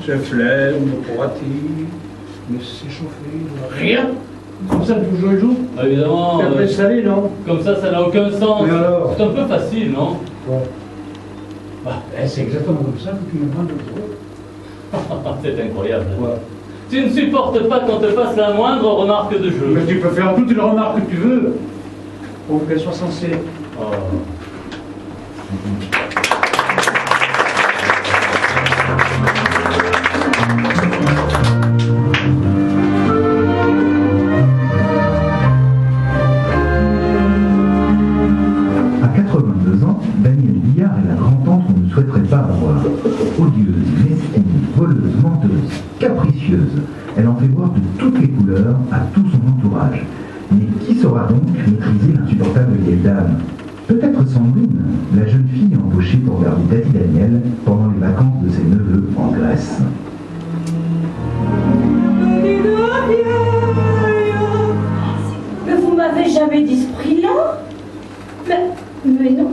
ce flegme pourra-t-il ne s'échauffer de rien? Comme ça, tous les jours? Évidemment. C'est un peu salé, non? Comme ça n'a aucun sens. Mais alors? C'est un peu facile, non? Ouais. Bah, c'est exactement comme ça que tu me demandes de jouer. C'est incroyable. Ouais. Tu ne supportes pas qu'on te fasse la moindre remarque de jeu. Mais tu peux faire toutes les remarques que tu veux, pour qu'elles soient sensées. Oh. À 82 ans, Danielle Billard est la grand-tante qu'on ne souhaiterait pas avoir. Odieuse, mesquine, voleuse, menteuse, capricieuse, elle en fait voir de toutes les couleurs à tout son entourage. Mais qui saura donc maîtriser l'insupportable vieille dame? Peut-être Sandrine, la jeune fille embauchée pour garder Daddy Daniel pendant les vacances de ses neveux en Grèce. Mais vous m'avez jamais dit ce prix-là? Mais non.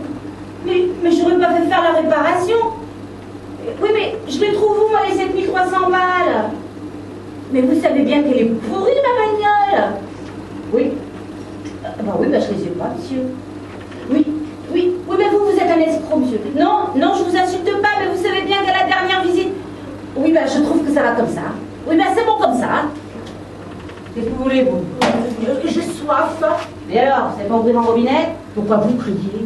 Mais j'aurais pas fait faire la réparation. Oui, mais je les trouve où, moi, les 7300 balles? Mais vous savez bien qu'elle est pourrie, ma bagnole. Oui. Oui, je les ai pas, monsieur. Oui, mais vous êtes un escroc, monsieur. Non, je vous insulte pas, mais vous savez bien qu'à la dernière visite... Oui, je trouve que ça va comme ça. Oui, c'est bon comme ça. Qu'est-ce que vous voulez, vous? Que j'ai soif. Et alors, vous savez pas ouvrir un robinet? Pourquoi vous criez?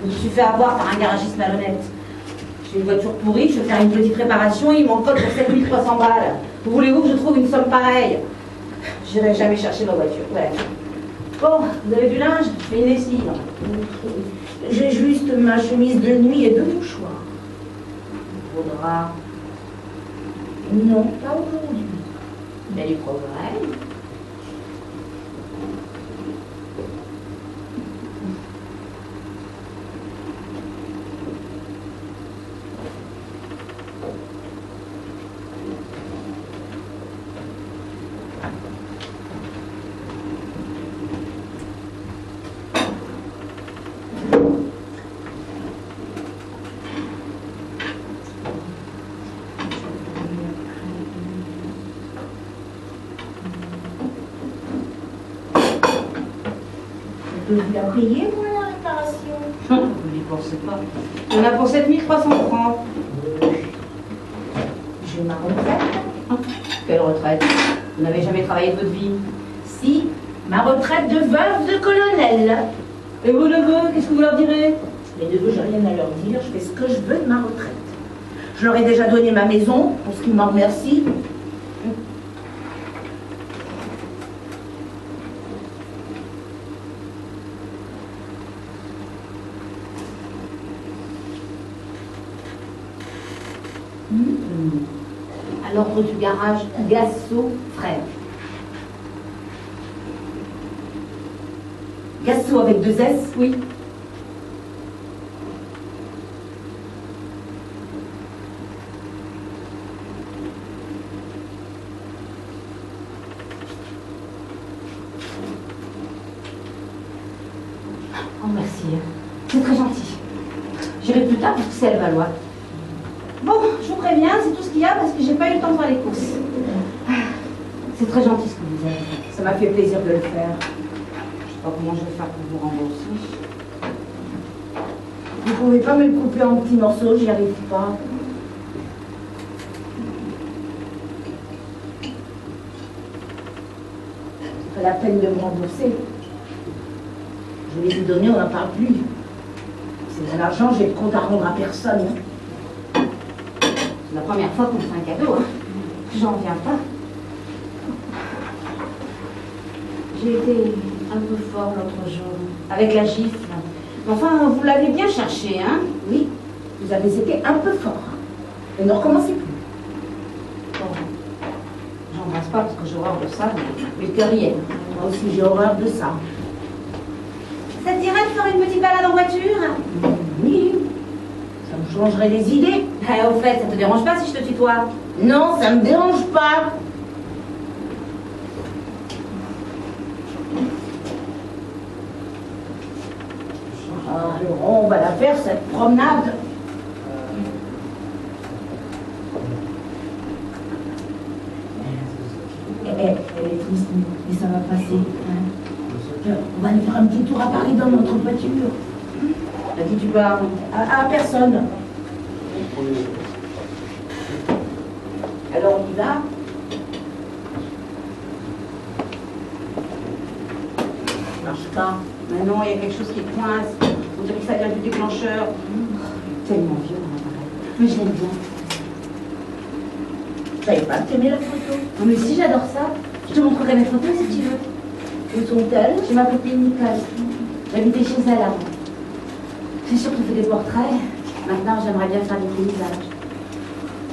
Je me suis fait avoir par un garagiste malhonnête. J'ai une voiture pourrie, je vais faire une petite réparation, il m'en cote pour 7300 balles. Voulez-vous que je trouve une somme pareille? J'irai jamais chercher ma voiture, ouais. Bon, vous avez du linge? Je fais une lessive. J'ai juste ma chemise de nuit et 2 mouchoirs. Faudra. Non, pas aujourd'hui. Il y a du progrès. Je peux vous la payer, moi, la réparation? Vous n'y pensez pas. On a pour 7300 francs. J'ai ma retraite. Quelle retraite? Vous n'avez jamais travaillé de votre vie. Si, ma retraite de veuve de colonel. Et vos neveux, qu'est-ce que vous leur direz? Les neveux, j'ai rien à leur dire, je fais ce que je veux de ma retraite. Je leur ai déjà donné ma maison, pour ce qu'ils m'en remercient. À l'ordre du garage Gasso Frères. Gasso avec 2 S? Oui. Oh merci, c'est très gentil. J'irai plus tard parce que c'est à Levallois. Bon, je vous préviens, c'est tout ce qu'il y a parce que j'ai pas eu le temps de faire les courses. C'est très gentil ce que vous avez fait. Ça m'a fait plaisir de le faire. Je sais pas comment je vais faire pour vous rembourser. Vous pouvez pas me le couper en petits morceaux, j'y arrive pas. C'est pas la peine de me rembourser. Je vous les ai donnés, on n'en parle plus. C'est de l'argent, j'ai le compte à rendre à personne. C'est la première fois qu'on me fait un cadeau, hein. J'en reviens pas. J'ai été un peu fort l'autre jour, avec la gifle. Mais enfin, vous l'avez bien cherché, hein? Oui, vous avez été un peu fort. Et ne recommencez plus. Bon, j'embrasse pas parce que j'ai horreur de ça, mais le cœur y est. Moi aussi, j'ai horreur de ça. Ça te dirait de faire une petite balade en voiture? Oui, ça me changerait les idées. Au fait, ça te dérange pas si je te tutoie? Non, ça me dérange pas. Alors, on va la faire, cette promenade. Elle est triste, mais ça va passer. Hein. On va aller faire un petit tour à Paris dans notre voiture. À qui tu parles? À personne. Alors on y va. Ça marche pas. Mais non, il y a quelque chose qui te coince. On dirait que ça vient du déclencheur. Tellement violent, pareil. Mais je l'aime bien. Je savais pas que t'aimais la photo. Non, mais si, j'adore ça. Je te montrerai mes photos si tu veux. Où sont-elles? J'ai ma copine Nicole. J'habitais chez elle avant. C'est sûr qu'on fait des portraits. Maintenant, j'aimerais bien faire des paysages.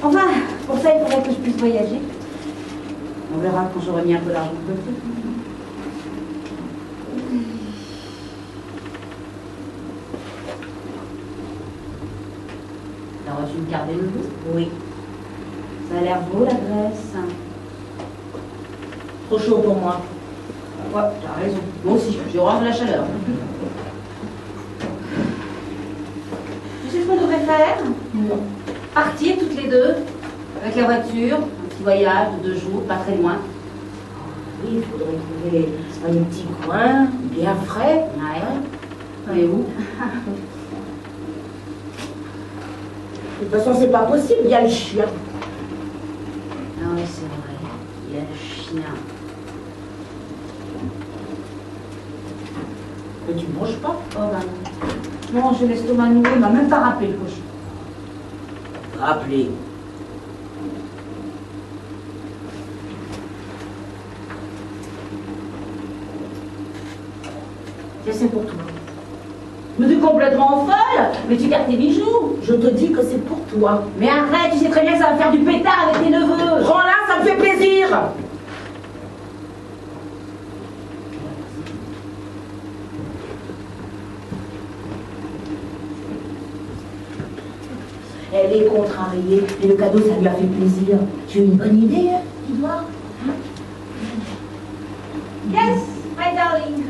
Enfin, pour ça, il faudrait que je puisse voyager. On verra quand j'aurai mis un peu d'argent de côté. T'as reçu une carte des nouveaux? Oui. Ça a l'air beau, la Grèce. Trop chaud pour moi. Ouais, t'as raison. Moi aussi, j'ai horreur de la chaleur. Tu sais ce qu'on devrait faire? Non. Partir toutes les deux, avec la voiture, un petit voyage de 2 jours, pas très loin. Oui, il faudrait trouver un petit coin, bien frais. Ouais. Et où? De toute façon, c'est pas possible, il y a le chien. Ah oui, c'est vrai. Il y a le chien. Mais tu manges pas. Oh ben non. Non, j'ai l'estomac noué, il m'a même pas rappelé le cochon. Appelez. C'est pour toi. Mais tu es complètement folle. Mais tu gardes tes bijoux. Je te dis que c'est pour toi. Mais arrête, tu sais très bien que ça va faire du pétard avec tes neveux. Prends-la, ça me fait plaisir. Elle est contrariée, et le cadeau, ça lui a fait plaisir. Tu as une bonne idée, hein, Edouard? Yes, my darling.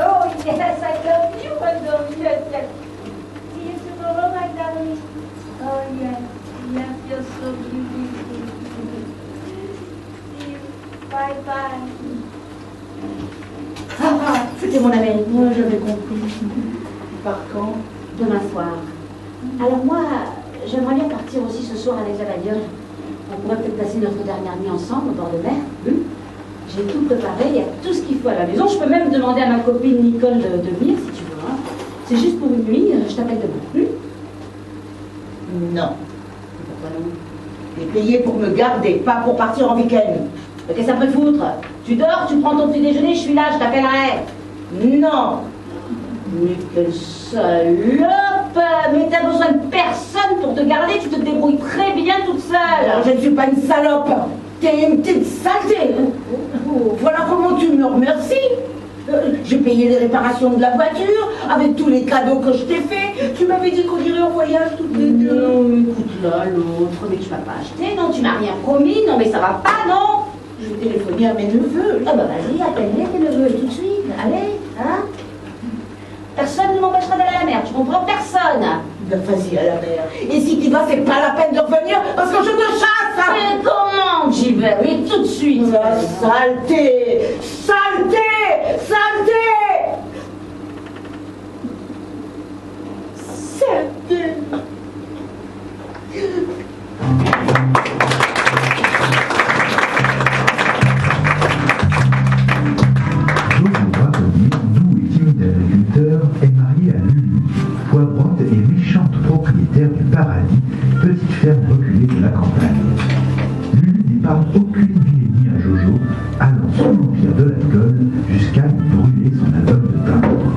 Oh, yes, I love you, my darling. Yes, yes. See you tomorrow, my darling. Oh, yes. Yes, you're so beautiful. See you. Bye-bye. Ah, c'était mon Amérique. Moi, j'avais compris. Par quand? Demain soir. Alors moi, j'aimerais bien partir aussi ce soir avec la bagnole. On pourrait peut-être passer notre dernière nuit ensemble au bord de mer. J'ai tout préparé, il y a tout ce qu'il faut à la maison. Je peux même demander à ma copine Nicole de venir si tu veux. Hein. C'est juste pour une nuit, je t'appelle demain. Non. Pourquoi non? T'es payé pour me garder, pas pour partir en week-end. Mais qu'est-ce que ça me fait foutre? Tu dors, tu prends ton petit déjeuner, je suis là, je t'appellerai. Non. Mais quelle salope! Mais t'as besoin de personne pour te garder, tu te débrouilles très bien toute seule. Alors, je ne suis pas une salope. T'es une petite saleté. Voilà comment tu me remercies. J'ai payé les réparations de la voiture, avec tous les cadeaux que je t'ai fait. Tu m'avais dit qu'on irait en voyage toutes les deux. Non, écoute là, l'autre, mais tu m'as pas acheté, non, tu m'as rien promis, non, mais ça va pas, non? Je vais téléphoner à mes neveux. Ah bah vas-y, appelle-les tes neveux tout de suite, allez, hein? Personne ne m'empêchera d'aller à la mer, tu comprends? Personne! Ben vas-y à la mer. Et si tu vas, c'est pas la peine de revenir parce que je te chasse. Mais comment j'y vais? Oui, tout de suite! La saleté! Saleté! Saleté! Saleté! Jojo braconnier, doux et timide agriculteur, est marié à Lulu, poivrotte et méchante propriétaire du paradis, petite ferme reculée de la campagne. Lulu n'épargne aucune vilainie à Jojo, allant sous l'empire de l'alcool jusqu'à lui brûler son album de timbre.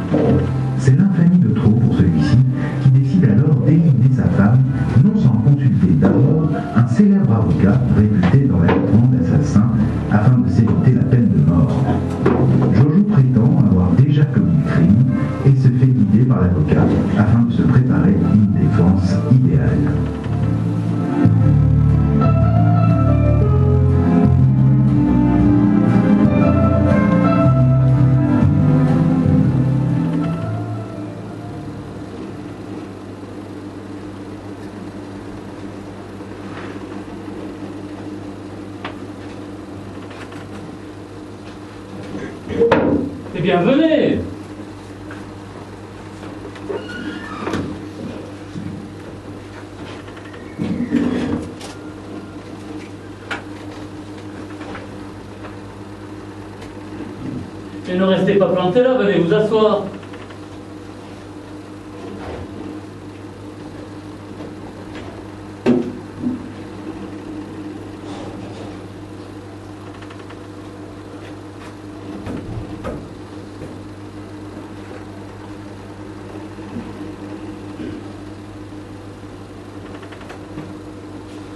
C'est l'infamie de trop pour celui-ci, qui décide alors d'éliminer sa femme, non sans consulter d'abord un célèbre avocat réputé dans l'acquittement d'assassins, afin de s'éviter la peine de mort. Jojo prétend avoir déjà commis le crime et se fait guider par l'avocat afin de se préparer une défense idéale. Eh bien, venez! Et ne restez pas plantés là, venez vous asseoir.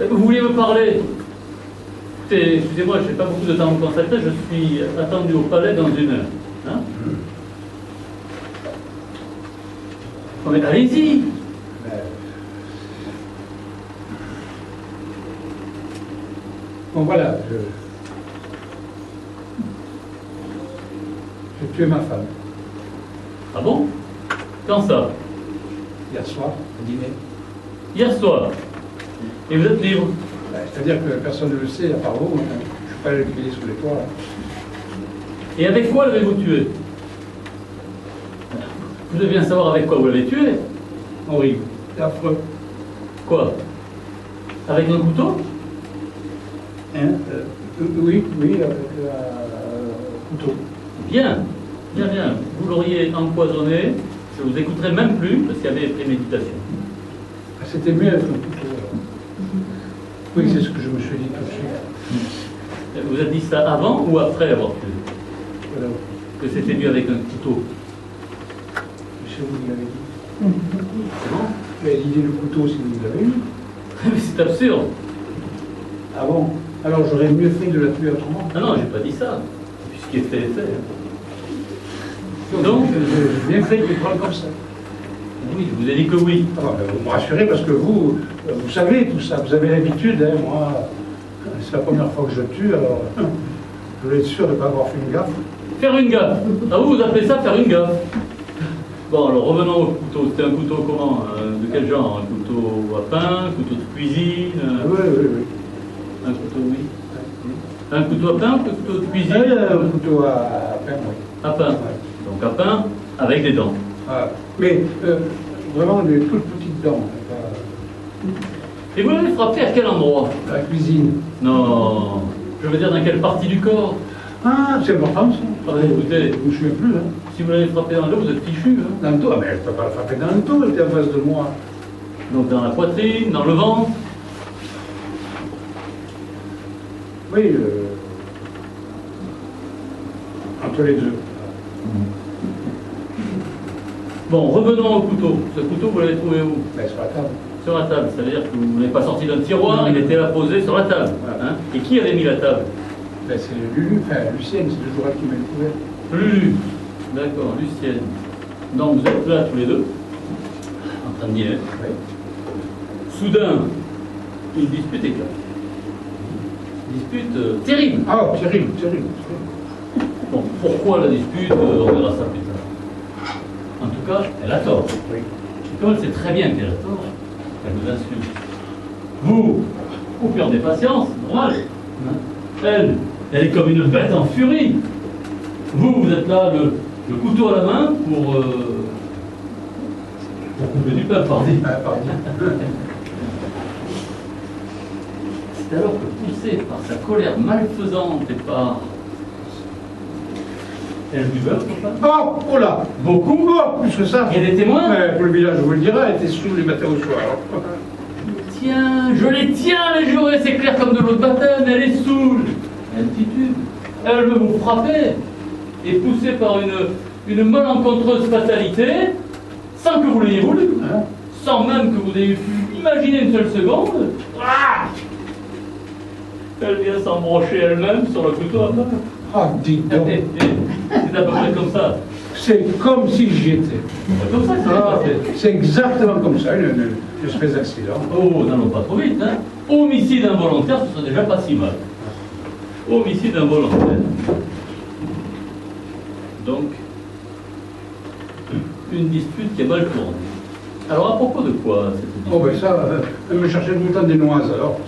Vous vouliez me parler? Écoutez, excusez-moi, je n'ai pas beaucoup de temps à me consacrer, je suis attendu au palais dans 1 heure. Hein? Non mais allez-y! Bon voilà, j'ai tué ma femme Ah bon? Quand ça? hier soir au dîner. Hier soir. Et vous êtes libre? C'est-à-dire que personne ne le sait, à part vous. Je ne suis pas allé le cueillir sous les toits. Là. Et avec quoi l'avez-vous tué? Vous devez bien savoir avec quoi vous l'avez tué. Henri, c'est affreux. Quoi? Avec un couteau? Hein oui, avec un couteau. Bien, bien, bien. Vous l'auriez empoisonné, je vous écouterai même plus parce qu'il y avait préméditation. Ah, c'était mieux avec un couteau. Alors. Oui, c'est ce que je me suis dit tout de suite. Vous avez dit ça avant ou après avoir tué? Voilà. Que c'était mieux avec un couteau? C'est vous qui l'avez dit. C'est bon? Mais l'idée du couteau, c'est vous qui l'avez eu. Mais c'est absurde. Ah bon? Alors j'aurais mieux fait de la tuer autrement. Ah non, j'ai pas dit ça. Puis ce qui est fait est fait. Donc, J'ai bien fait de les prendre comme ça. oui, je vous ai dit que oui. Ah, ben, vous me rassurez parce que vous savez tout ça, vous avez l'habitude, hein, moi, c'est la première fois que je tue, alors je voulais être sûr de ne pas avoir fait une gaffe. Faire une gaffe. Ah vous appelez ça faire une gaffe? Bon, alors revenons au couteau. C'était un couteau comment? De quel genre? Un couteau à pain, un couteau de cuisine? Oui, oui, oui. Un couteau, oui. Un couteau à pain, un couteau de cuisine? Un couteau à pain, oui. À pain. Ouais. Donc à pain avec des dents. Ah, mais vraiment des toutes petites dents. Pas... Et vous l'avez frappé à quel endroit? La cuisine. Non, je veux dire dans quelle partie du corps? Ah, c'est important ça. Ah, écoutez, Je ne me souviens plus. Hein. si vous l'avez frappé dans le dos, vous êtes fichu. Hein. Dans le dos, ah, mais je ne peux pas le frapper dans le dos, elle était en face de moi. Donc dans la poitrine, dans le ventre. Oui, entre les deux. Bon, revenons au couteau. Ce couteau, vous l'avez trouvé où? Ben, sur la table. Sur la table. Ça veut dire que vous n'avez pas sorti d'un tiroir, il était là posé sur la table. Voilà. Hein. Et qui avait mis la table? Ben, c'est Lulu, enfin Lucienne, c'est toujours elle qui m'a découvert. Lulu. D'accord, Lucienne. Donc vous êtes là tous les deux, en train de dîner. Oui. Soudain, une dispute éclate. Dispute terrible. Ah, terrible, terrible. Bon, pourquoi la dispute? On verra ça plus tard. En tout cas, elle a tort. Oui. Et comme elle sait très bien qu'elle a tort, elle vous insulte. Vous perdez patience, normal. Hein. Elle est comme une bête en furie. Vous êtes là, le couteau à la main pour couper du pain, pardon. Ah, pardon. C'est alors que, poussée par sa colère malfaisante et par... Elle du beurre, papa? Oh là. Beaucoup? Oh, plus que ça. Il y a des témoins? Pour le village, je vous le dirai, elle était sous les matins au soir. Tiens, je les tiens les jurés, c'est clair comme de l'eau de baptême, elle est saoule. Elle titube. Elle veut vous frapper. Et poussée par une malencontreuse fatalité, sans que vous l'ayez voulu, Hein? sans même que vous ayez pu imaginer une seule seconde, ah, elle vient s'embrocher elle-même sur le couteau à pain. Ah, dites donc. C'est à peu près comme ça. C'est comme si j'y étais. C'est comme ça que ça s'est Ah, passé. c'est exactement comme ça, une espèce d'accident. Oh, n'allons pas trop vite, hein. Homicide involontaire, ce serait déjà pas si mal. Homicide involontaire. Donc, une dispute qui est mal tournée. Alors, à propos de quoi cette dispute? Oh, ben ça, elle me cherchait tout le temps des noises, alors.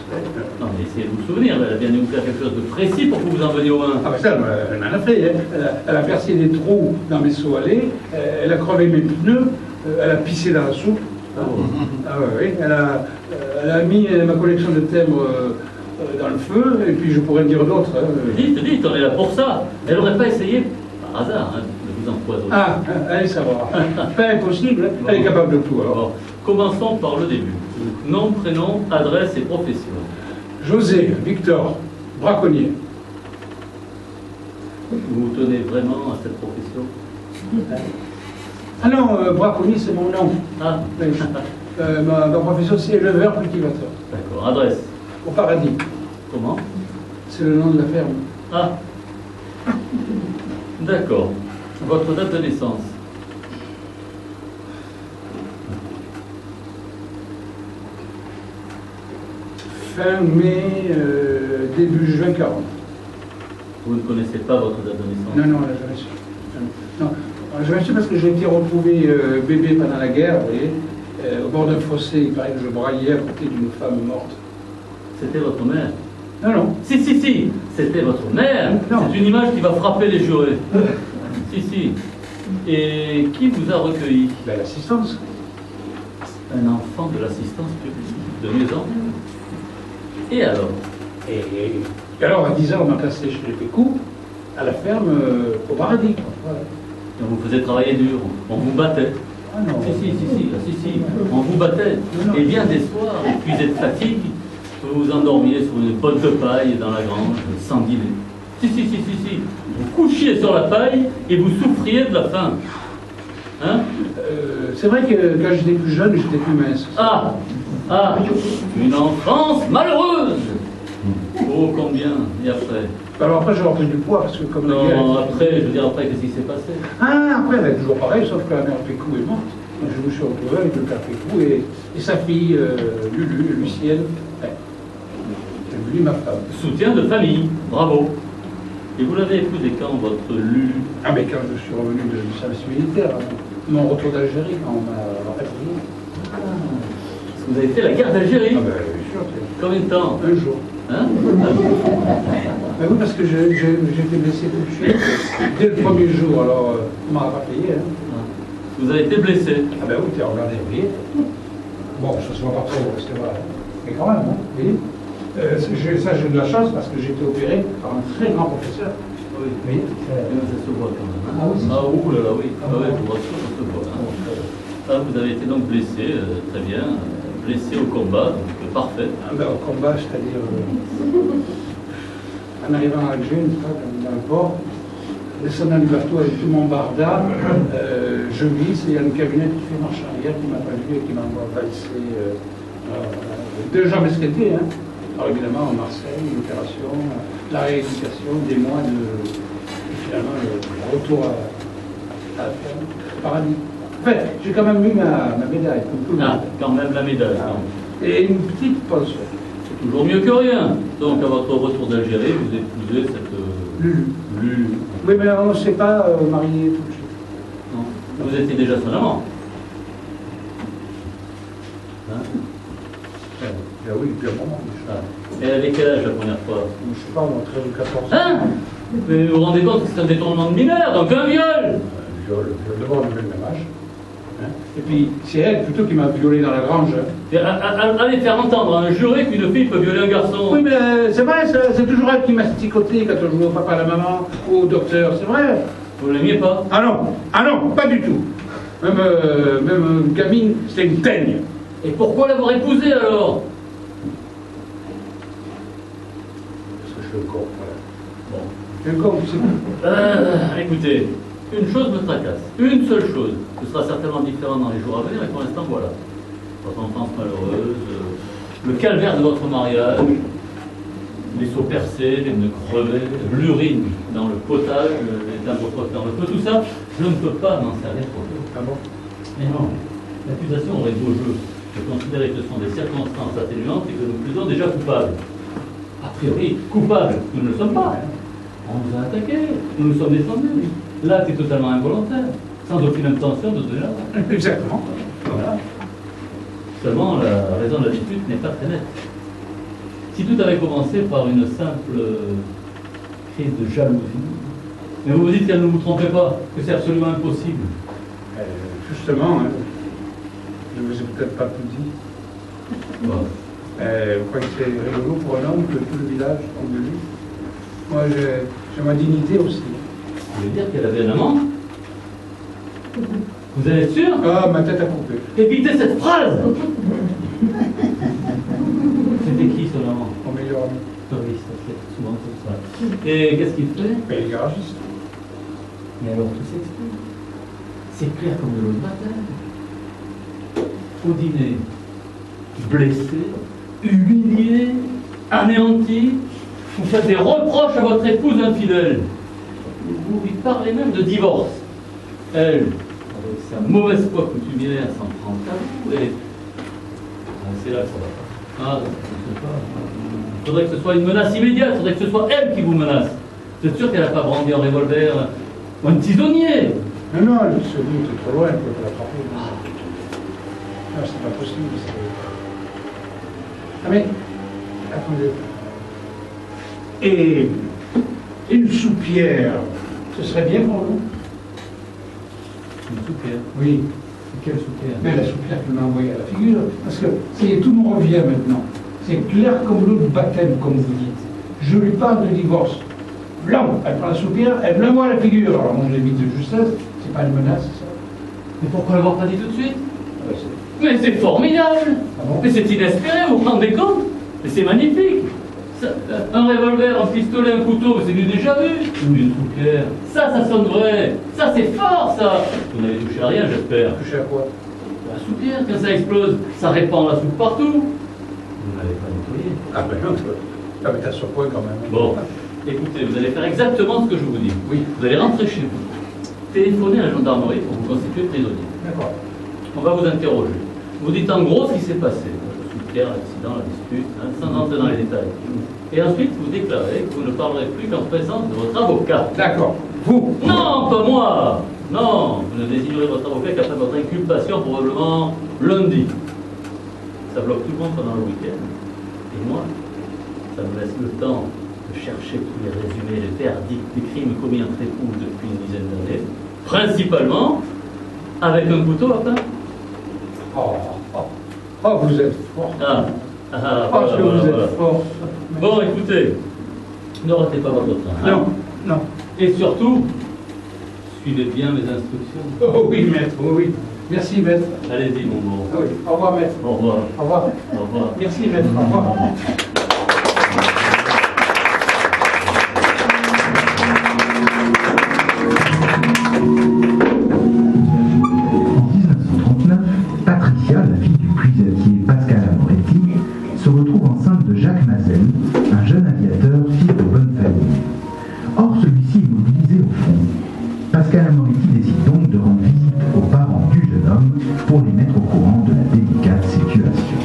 Non, mais essayez de vous souvenir, elle a bien dû vous faire quelque chose de précis pour que vous en veniez au main. Ah, ben ça, elle m'en a fait. Hein. Elle a percé des trous dans mes seaux à lait, elle a crevé mes pneus, elle a pissé dans la soupe. Oh. Ah, oui, elle a mis ma collection de timbres dans le feu, et puis je pourrais dire d'autres. Hein. Dites, on est là pour ça. Elle n'aurait pas essayé, par hasard, hein, de vous empoisonner. Ah, allez savoir. Pas impossible, hein. Elle est capable de tout, alors. Bon, commençons par le début. Nom, prénom, adresse et profession. José, Victor, braconnier. Vous vous tenez vraiment à cette profession? Ah non, braconnier, c'est mon nom. Ah, Oui. Ma profession, c'est éleveur cultivateur. d'accord. Adresse. Au paradis. Comment? C'est le nom de la ferme. Ah, d'accord. Votre date de naissance? Fin mai, début juin 40. Vous ne connaissez pas votre date de naissance? Non, elle n'a jamais su. Non, elle n'a jamais su parce que j'ai été retrouvé bébé pendant la guerre, vous voyez, au bord d'un fossé. Il paraît que je braillais à côté d'une femme morte. C'était votre mère? Non. Si, c'était votre mère. Non. C'est une image qui va frapper les jurés. Si. Et qui vous a recueilli? Ben, l'assistance. Un enfant de l'assistance publique de maison. Et alors? Et alors, à 10 ans, on m'a passé chez les Pécou, à la ferme, au paradis. Quoi. Voilà. On vous faisait travailler dur, on vous battait. Ah non. Si, on vous battait. Non. Et bien des soirs, épuisé de fatigue, Vous vous endormiez sur une botte de paille dans la grange, sans dîner. Si. Vous couchiez sur la paille et vous souffriez de la faim. Hein? C'est vrai que quand j'étais plus jeune, j'étais plus mince. Ah, une enfance malheureuse. Oh, combien? Et après? Alors après, j'ai repris du poids parce que comme Non, la guerre... après, je veux dire, après, qu'est-ce qui s'est passé? Ah, après, elle est toujours pareil, sauf que la mère Pécou est morte. Donc, je me suis retrouvé avec le père Pécou et sa fille, Lulu, Lucienne. Ouais. C'est lui, ma femme. Soutien de famille, bravo. Et vous l'avez épousé quand, votre Lulu? Ah, mais quand je suis revenu du service militaire, mon retour d'Algérie, quand on m'a réveillé. Parce que vous avez fait la guerre d'Algérie? Ah, ben, bien sûr. Combien de temps? Un jour. Hein? Ben oui, parce que j'ai été blessé tout de suite, dès le premier jour, alors on m'a pas payé. Hein. Vous avez été blessé? Ah ben oui, t'es regardé, vous voyez. Bon, ça se voit pas trop, c'est vrai. Mais quand même, hein, vous voyez. Ça, j'ai de la chance parce que j'ai été opéré par un très grand professeur. Oui. Vous voyez. Ça se voit quand même. Hein? Ah oui, Ouh là là, oui. Ah ouais, je vois ça se voit. Hein? Ah, vous avez été donc blessé, très bien. Blessé au combat, donc parfait. Ah ben, au combat, c'est-à-dire en arrivant à Alger, dans le port, descendant du bateau avec tout mon barda, je glisse et il y a une camionnette qui fait marche arrière, qui m'a pas vu et qui m'a valsé deux jambes esquintées. Hein. Alors évidemment, Marseille, l'opération, la rééducation, des mois de finalement le retour à la ferme, au paradis. Enfin, j'ai quand même eu ma médaille, comme tout le monde. Quand même la médaille. Et une petite pension. C'est toujours mieux que rien. Donc, à votre retour d'Algérie, vous épousez cette Lulu. Oui, mais on ne s'est pas marié tout de suite. Non. Vous étiez déjà son amant. Hein? Ah oui, depuis un moment. Ah. Et elle avait quel âge la première fois? Je ne sais pas, moi, 13 ou 14 ans. Hein? Mais vous vous rendez compte que c'est un détournement de mineur, donc un viol! Viol d'abord le même âge. Hein. Et puis, c'est elle plutôt qui m'a violé dans la grange. Et allez faire entendre un juré qu'une fille peut violer un garçon. Oui, mais c'est vrai, c'est toujours elle qui m'a sticoté quand on jouait au papa, à la maman ou au docteur, c'est vrai. Vous l'aimiez pas? Ah non, pas du tout. Même gamine, c'était une teigne. Et pourquoi l'avoir épousée alors? Parce que je suis le con, voilà. Bon. Je suis le con, c'est... Écoutez, une chose me tracasse, une seule chose. Ce sera certainement différent dans les jours à venir, et pour l'instant, voilà. Votre enfance malheureuse, le calvaire de votre mariage, les seaux percés, les nœuds crevés, l'urine dans le potage, les timbres dans le feu, tout ça, je ne peux pas m'en servir pour vous. Ah bon? Mais non, l'accusation aurait beau jeu de considérer que ce sont des circonstances atténuantes et que nous plaidons déjà coupables. A priori, coupables, nous ne le sommes pas. On nous a attaqués, nous nous sommes défendus. L'acte est totalement involontaire, sans aucune intention de donner la mort. Exactement. Voilà. Seulement, la raison de la dispute n'est pas très nette. Si tout avait commencé par une simple crise de jalousie, mais vous vous dites qu'elle ne vous trompez pas, que c'est absolument impossible. Justement, hein, je ne vous ai peut-être pas tout dit. Bon. Vous croyez que c'est rigolo pour un homme que tout le village tombe de lui? Moi, j'ai ma dignité aussi. Vous voulez dire qu'elle avait un amant? Vous en êtes sûr? Ah, ma tête a coupé. Évitez cette phrase! C'était qui son amant? Mon meilleur ami. Oui, ça fait souvent comme ça. Et qu'est-ce qu'il fait? Mais il est garagiste. Mais alors tout s'explique. C'est clair comme de l'eau de bataille. Au dîner, blessé, humilié, anéanti, vous faites des reproches à votre épouse infidèle. Vous lui parlez même de divorce. Elle, avec sa mauvaise foi coutumière, s'en prend à vous et... Ah, c'est là que ça va pas. Ah, je ne sais pas. Il faudrait que ce soit une menace immédiate, il faudrait que ce soit elle qui vous menace. Vous êtes sûr qu'elle n'a pas brandi un revolver ou un tisonnier? Non, le tisonnier était trop loin pour l'attraper. Non, c'est pas possible. Ah mais, attendez. Et une soupière, ce serait bien pour nous? Une soupière? Oui. Quelle soupière? Mais la soupière qu'elle m'a envoyée à la figure, parce que tout me revient maintenant. C'est clair comme l'eau de baptême, comme vous dites. Je lui parle de divorce. Blanc, elle prend la soupière, elle me l'envoie à la figure. Alors moi, j'ai mis de justesse, c'est pas une menace, ça. Mais pourquoi l'avoir pas dit tout de suite? Ah, Mais c'est formidable! Ah bon? Mais c'est inespéré, vous vous rendez compte? Mais c'est magnifique. Ça, un revolver, un pistolet, un couteau, c'est du déjà vu. Ou une soupière. Ça sonne vrai. Ça, c'est fort, ça. Vous n'avez touché à rien, j'espère. Touché à quoi? La soupière, quand ça explose, ça répand la soupe partout. Vous n'avez pas nettoyé. Ah ben non, ah, mais t'as sur point quand même. Bon, écoutez, vous allez faire exactement ce que je vous dis. Oui. Vous allez rentrer chez vous, téléphoner à la gendarmerie pour vous constituer prisonnier. D'accord. On va vous interroger. Vous dites en gros ce qui s'est passé. La soupière, l'accident, la dispute, hein, sans entrer dans les détails. Et ensuite, vous déclarez que vous ne parlerez plus qu'en présence de votre avocat. D'accord. Vous? Non, pas moi. Non, vous ne désignerez votre avocat qu'après votre inculpation, probablement lundi. Ça bloque tout le monde pendant le week-end. Et moi, ça me laisse le temps de chercher tous les résumés, les verdicts des crimes commis entre époux depuis une dizaine d'années, principalement avec un couteau à pain. Oh, vous êtes fort. Voilà, que vous êtes fort. Bon, écoutez, ne ratez pas votre temps. Hein. Non. Et surtout, suivez bien mes instructions. Oh oui, maître, oui. Merci, maître. Allez-y, mon bon. Ah oui. Au revoir, maître. Au revoir. Au revoir. Au revoir. Merci, maître. Au revoir. Patricia, la fille du puisatier Pascal Amoretti, se retrouve enceinte de Jacques Mazel, un jeune aviateur fils de bonne famille. Or, celui-ci est mobilisé au front. Pascal Amoretti décide donc de rendre visite aux parents du jeune homme pour les mettre au courant de la délicate situation.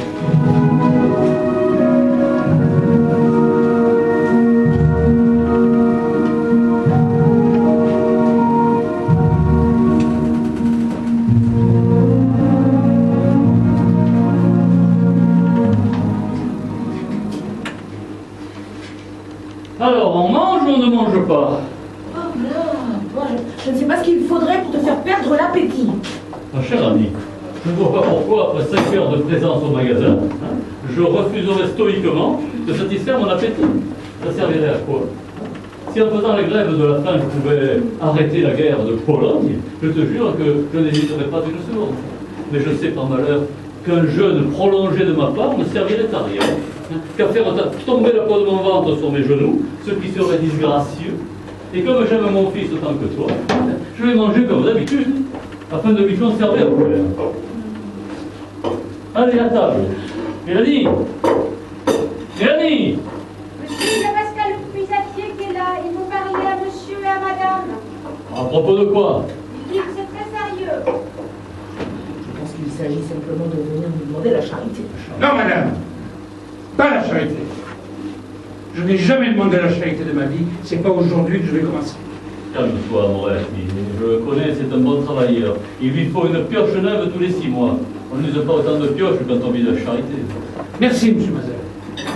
Alors, on mange ou on ne mange pas? Oh là, moi, je ne sais pas ce qu'il faudrait pour te faire perdre l'appétit. Ma chère amie, je ne vois pas pourquoi, après 5 heures de présence au magasin, hein, je refuserais stoïquement de satisfaire mon appétit. Ça servirait à quoi? Si en faisant la grève de la faim, je pouvais arrêter la guerre de Pologne, je te jure que je n'hésiterais pas une seconde. Mais je sais par malheur qu'un jeûne prolongé de ma part ne servirait à rien. Qu'à faire tomber la peau de mon ventre sur mes genoux, ce qui serait disgracieux. Et comme j'aime mon fils autant que toi, je vais manger comme d'habitude, afin de lui conserver la couleur. Allez, à table. Mélanie! Mélanie! Monsieur, il y a Pascal le puisatier qui est là. Il faut parler à monsieur et à madame. À propos de quoi? Il dit que c'est très sérieux. Je pense qu'il s'agit simplement de venir nous demander la charité. Non, madame. Pas la charité. Je n'ai jamais demandé la charité de ma vie. C'est pas aujourd'hui que je vais commencer. Calme-toi, mon ami. Je le connais, c'est un bon travailleur. Il lui faut une pioche neuve tous les 6 mois. On n'use pas autant de pioches quand on vit de la charité. Merci, monsieur Mazel.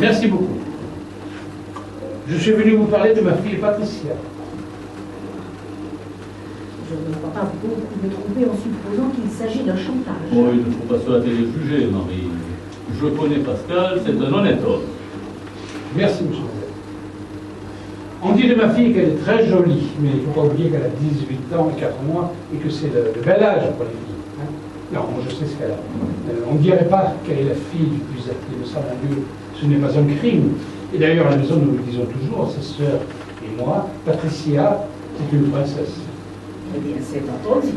Merci beaucoup. Je suis venu vous parler de ma fille Patricia. Je ne crois pas beaucoup me tromper en supposant qu'il s'agit d'un chantage. Oh, il ne faut pas se hâter de juger, Marie. Je connais Pascal, c'est un honnête homme. Merci, monsieur Mazel. On dit de ma fille qu'elle est très jolie, mais il ne faut pas oublier qu'elle a 18 ans et 4 mois et que c'est le bel âge pour les filles. Hein. Non, moi je sais ce qu'elle a. On ne dirait pas qu'elle est la fille du puisatier, mais ça, mon Dieu, ce n'est pas un crime. Et d'ailleurs, à la maison, nous le disons toujours, sa sœur et moi, Patricia, c'est une princesse. Eh bien, c'est entendu.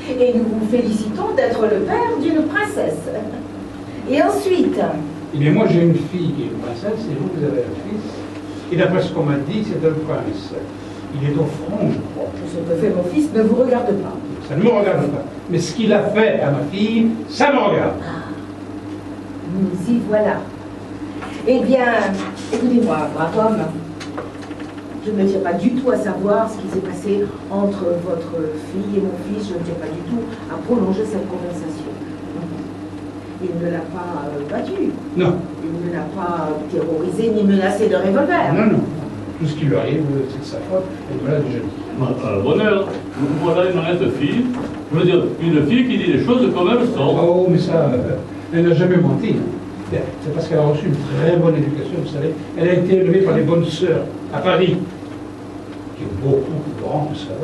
Et nous vous félicitons d'être le père d'une princesse. Et ensuite? Eh bien, moi, j'ai une fille qui est une princesse, et vous avez un fils. Et d'après ce qu'on m'a dit, c'est un prince. Il est au front, je crois. Ce que fait mon fils ne vous regarde pas. Ça ne me regarde pas. Mais ce qu'il a fait à ma fille, ça me regarde. Ah, nous y voilà. Eh bien, écoutez-moi, brave homme. Je ne tiens pas du tout à savoir ce qui s'est passé entre votre fille et mon fils. Je ne tiens pas du tout à prolonger cette conversation. Il ne l'a pas battu. Non. Il ne l'a pas terrorisé ni menacé de revolver. Non, non. Tout ce qui lui arrive, c'est de sa faute. Et voilà déjà dit. Bonheur, voilà une honnête fille. Je veux dire, une fille qui dit les choses comme elles sont. Oh, mais ça, elle n'a jamais menti. C'est parce qu'elle a reçu une très bonne éducation, vous savez. Elle a été élevée par les bonnes sœurs à Paris. qui est beaucoup plus grand que ça.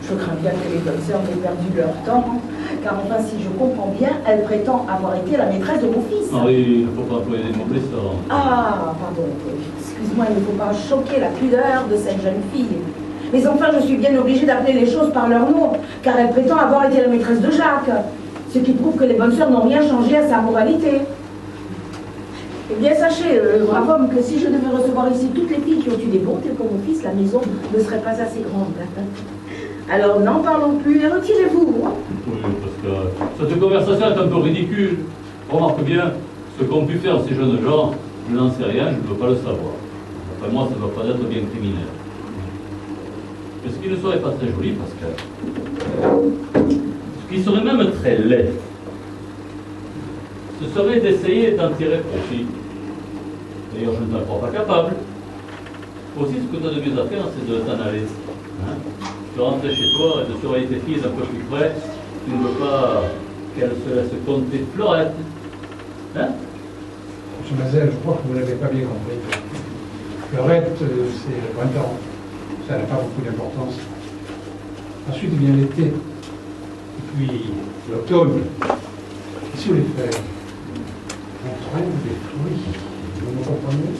Je crains bien que les bonnes sœurs aient perdu leur temps, car enfin, si je comprends bien, elle prétend avoir été la maîtresse de mon fils. Henri, il ne faut pas employer des mots blessants. Ah, pardon, excuse-moi, il ne faut pas choquer la pudeur de cette jeune fille. Mais enfin, je suis bien obligée d'appeler les choses par leur nom, car elle prétend avoir été la maîtresse de Jacques, ce qui prouve que les bonnes sœurs n'ont rien changé à sa moralité. Eh bien, sachez, brave homme, que si je devais recevoir ici toutes les filles qui ont eu des bontés comme mon fils, la maison ne serait pas assez grande. Alors, n'en parlons plus et retirez-vous. Oui, parce que cette conversation est un peu ridicule. Remarque bien, ce qu'ont pu faire ces jeunes gens, je n'en sais rien, je ne peux pas le savoir. Après moi, ça ne doit pas être bien criminel. Mais ce qui ne serait pas très joli, Pascal, ce qui serait même très laid, ce serait d'essayer d'en tirer profit. D'ailleurs, je ne t'en crois pas capable. Aussi, ce que tu as de mieux à faire, c'est de t'en aller. Hein, de rentrer chez toi et de surveiller tes filles d'un peu plus près. Tu ne veux pas qu'elles se laissent compter de fleurettes. Hein? Monsieur Mazel, je crois que vous ne l'avez pas bien compris. Fleurette, c'est le printemps. Ça n'a pas beaucoup d'importance. Ensuite vient l'été. Et puis l'automne. Et sous les feuilles, on trouve des fruits. Vous me comprenez?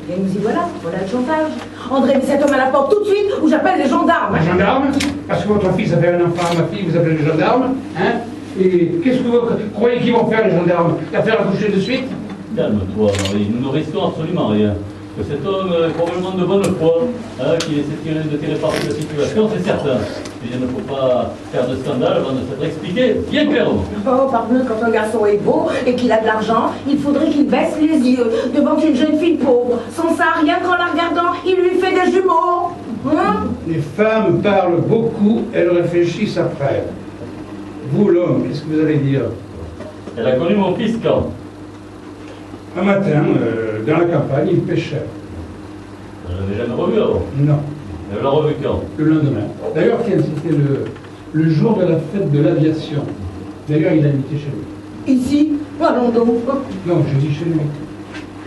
Et nous y voilà, voilà le chantage. André, met cet homme à la porte tout de suite ou j'appelle les gendarmes. Les gendarmes? Parce que votre fils a fait un enfant à ma fille, vous appelez les gendarmes? Hein? Et qu'est-ce que vous croyez qu'ils vont faire, les gendarmes? La faire accoucher de suite? Calme-toi, Henri, nous ne risquons absolument rien. Que cet homme est probablement de bonne foi, hein, qu'il essaie de tirer parti de la situation, c'est certain. Mais il ne faut pas faire de scandale avant de s'être expliqué bien clairement. Oh, pardon, quand un garçon est beau et qu'il a de l'argent, il faudrait qu'il baisse les yeux devant une jeune fille pauvre. Sans ça, rien qu'en la regardant, il lui fait des jumeaux. Hein? Les femmes parlent beaucoup, elles réfléchissent après. Vous, l'homme, qu'est-ce que vous allez dire? Elle a connu mon fils quand? Un matin, dans la campagne, il pêchait. Je ne l'avais jamais revu avant. Non, Elle l'a revu quand? le lendemain. D'ailleurs, c'était le jour de la fête de l'aviation. D'ailleurs, il a invité chez lui. Ici, allons donc. Non, je dis chez lui.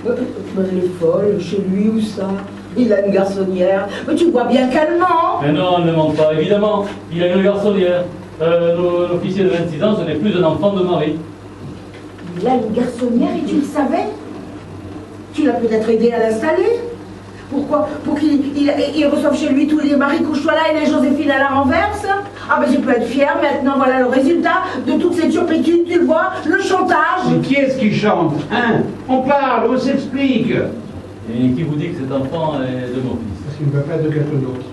Elle est folle, chez lui ou ça? Il a une garçonnière. Mais tu vois bien qu'elle ment. Mais non, elle ne ment pas, évidemment. Il a une garçonnière. L'officier de 26 ans, ce n'est plus un enfant de mari. Il a une garçonnière et tu le savais? Tu l'as peut-être aidé à l'installer? Pourquoi? Pour qu'il reçoive chez lui tous les Marie Couchois-là et les Joséphine à la renverse? Ah ben je peux être fière maintenant, voilà le résultat de toute cette turpitude, tu le vois, le chantage. Mais qui est-ce qui chante? Hein? On parle, on s'explique. Et qui vous dit que cet enfant est de mon fils? Parce qu'il ne peut pas être de quelqu'un d'autre.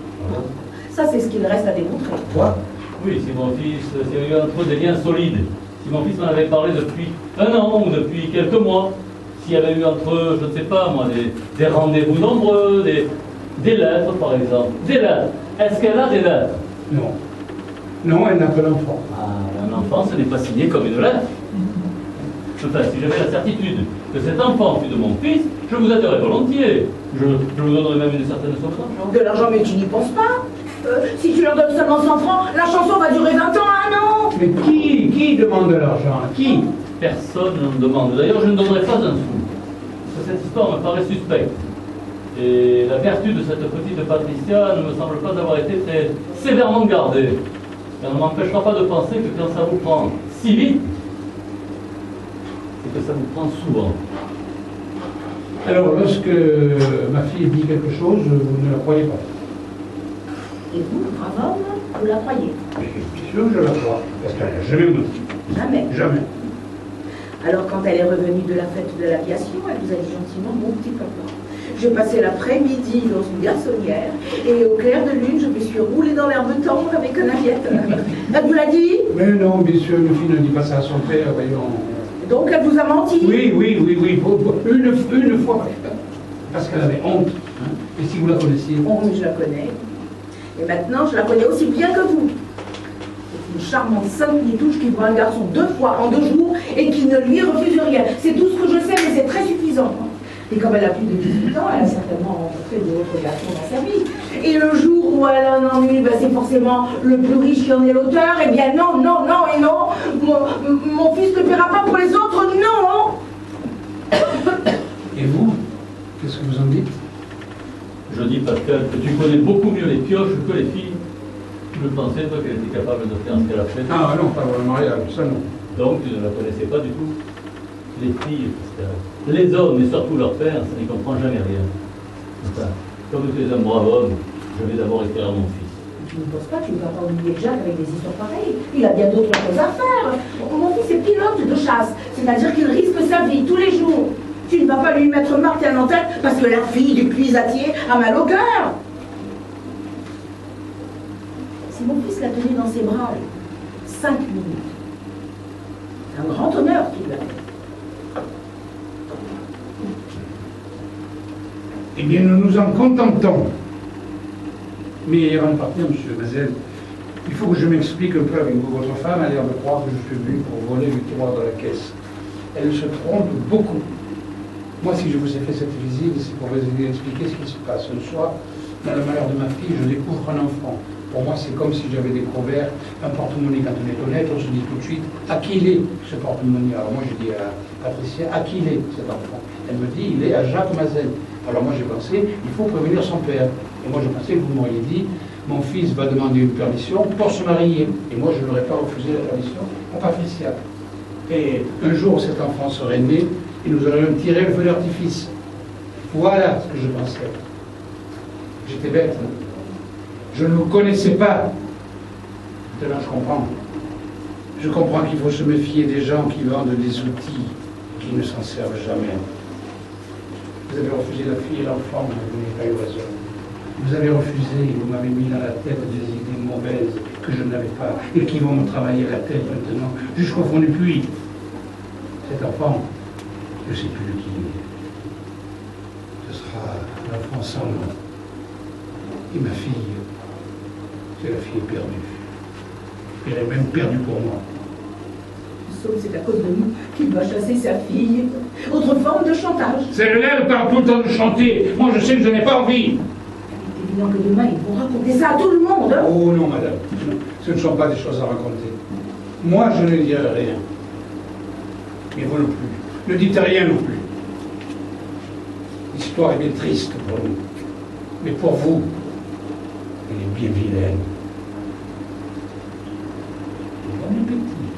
Ça c'est ce qu'il reste à démontrer. Quoi? Oui, si mon fils, s'il y avait eu entre eux des liens solides, si mon fils m'en avait parlé depuis un an ou depuis quelques mois, s'il y avait eu entre eux, je ne sais pas moi, des rendez-vous nombreux, des lettres par exemple. Des lettres. Est-ce qu'elle a des lettres? Non. Non, elle n'a pas d'enfant. Ah, un enfant, ce n'est pas signé comme une lettre. Enfin, si j'avais la certitude que cet enfant fût de mon fils, je vous aiderais volontiers. Je vous donnerais même une certaine somme d'argent. De l'argent, mais tu n'y penses pas. Si tu leur donnes seulement 100 francs, la chanson va durer 20 ans, un an. Mais qui demande de l'argent? Qui? Personne ne me demande. D'ailleurs, je ne donnerai pas un sou. Parce que cette histoire me paraît suspecte. Et la vertu de cette petite Patricia ne me semble pas avoir été très sévèrement gardée. Ça ne m'empêchera pas de penser que quand ça vous prend si vite, c'est que ça vous prend souvent. Alors, lorsque ma fille dit quelque chose, vous ne la croyez pas. Et vous, brave homme, vous la croyez? Bien sûr que je la crois. Parce qu'elle n'a jamais menti. Jamais. Jamais. Alors quand elle est revenue de la fête de l'aviation, elle vous a dit gentiment, mon petit papa, j'ai passé l'après-midi dans une garçonnière et au clair de lune, je me suis roulée dans l'herbe tendre avec un aviateur. Elle vous l'a dit? Mais non, bien sûr, une fille ne dit pas ça à son père, voyons. Donc elle vous a menti? Oui. Une fois. Parce qu'elle avait honte. Hein. Et si vous la connaissiez? Oh, mais je la connais. Et maintenant, je la connais aussi bien que vous. C'est une charmante sainte nitouche qui voit un garçon 2 fois en 2 jours et qui ne lui refuse rien. C'est tout ce que je sais, mais c'est très suffisant. Et comme elle a plus de 18 ans, elle a certainement rencontré d'autres garçons dans sa vie. Et le jour où elle a un ennui, ben c'est forcément le plus riche qui en est l'auteur. Eh bien non, et non. Mon fils ne paiera pas pour les autres, non. Et vous? Qu'est-ce que vous en dites? Je dis, Pascal, que tu connais beaucoup mieux les pioches que les filles. Je pensais, toi, qu'elle était capable de faire ce qu'elle a fait. Ah non, pas le mariage, ça non. Donc, tu ne la connaissais pas du tout. Les filles, Pascal. Les hommes, et surtout leur père, ça n'y comprend jamais rien. Enfin, comme tu es un brave homme, je vais d'abord écrire à mon fils. Tu ne penses pas que tu ne vas pas oublier Jacques avec des histoires pareilles. Il a bien d'autres choses à faire. Mon fils est pilote de chasse, c'est-à-dire qu'il risque sa vie tous les jours. Tu ne vas pas lui mettre martel en tête parce que la fille du puisatier a mal au cœur. Si mon fils l'a tenu dans ses bras 5 minutes, c'est un grand honneur qu'il lui a fait. Eh bien, nous nous en contentons. Mais avant de partir, monsieur Mazel, il faut que je m'explique un peu avec vous. Votre femme a l'air de croire que je suis venu pour voler le tiroir de la caisse. Elle se trompe beaucoup. Moi, si je vous ai fait cette visite, c'est pour vous expliquer ce qui se passe. Un soir, dans le malheur de ma fille, je découvre un enfant. Pour moi, c'est comme si j'avais découvert un porte-monnaie. Quand on est honnête, on se dit tout de suite à qui il est ce porte-monnaie. Alors moi, je dis à Patricia, à qui il est cet enfant? Elle me dit, il est à Jacques Mazel. Alors moi, j'ai pensé, il faut prévenir son père. Et moi, je pensais que vous m'auriez dit, mon fils va demander une permission pour se marier. Et moi, je n'aurais pas refusé la permission à Patricia. Et un jour, cet enfant serait né, et nous aurions tiré le feu d'artifice. Voilà ce que je pensais. J'étais bête. Hein. Je ne vous connaissais pas. Maintenant, je comprends. Je comprends qu'il faut se méfier des gens qui vendent des outils qui ne s'en servent jamais. Vous avez refusé la fille et l'enfant, vous n'avez pas eu raison. Vous avez refusé, vous m'avez mis dans la tête des idées mauvaises que je n'avais pas et qui vont me travailler la tête maintenant jusqu'au fond du puits. Cet enfant, je ne sais plus qui il est. Ce sera l'enfant sans nom. Et ma fille, c'est la fille perdue. Elle est même perdue pour moi. Sauf que c'est à cause de nous qu'il va chasser sa fille. Autre forme de chantage. Celle-là, elle parle tout le temps de chanter. Moi, je sais que je n'ai pas envie. C'est évident que demain, ils vont raconter ça à tout le monde. Hein. Oh non, madame. Ce ne sont pas des choses à raconter. Moi, je ne dirai rien. Mais vous non plus. Ne dites rien non plus. L'histoire est bien triste pour nous. Mais pour vous, elle est bien vilaine. Bon appétit,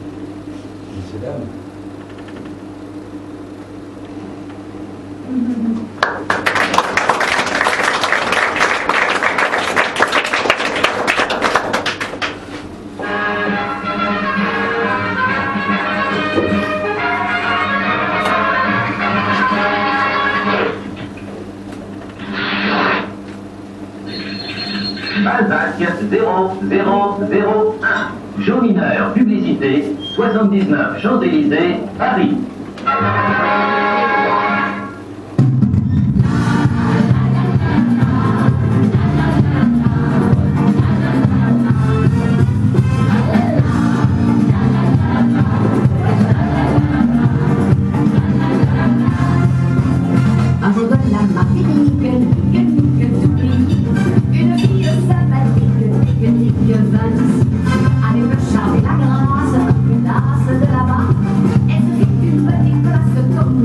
ces dames. Balzac 0001, Joe mineur, publicité, 79 Champs-Élysées, Paris. Un jour de la Martinique, nique tout pays, une fille sympathique, nique Vince, avec le charme et la grâce, une tasse de là-bas, elle se fit une petite place comme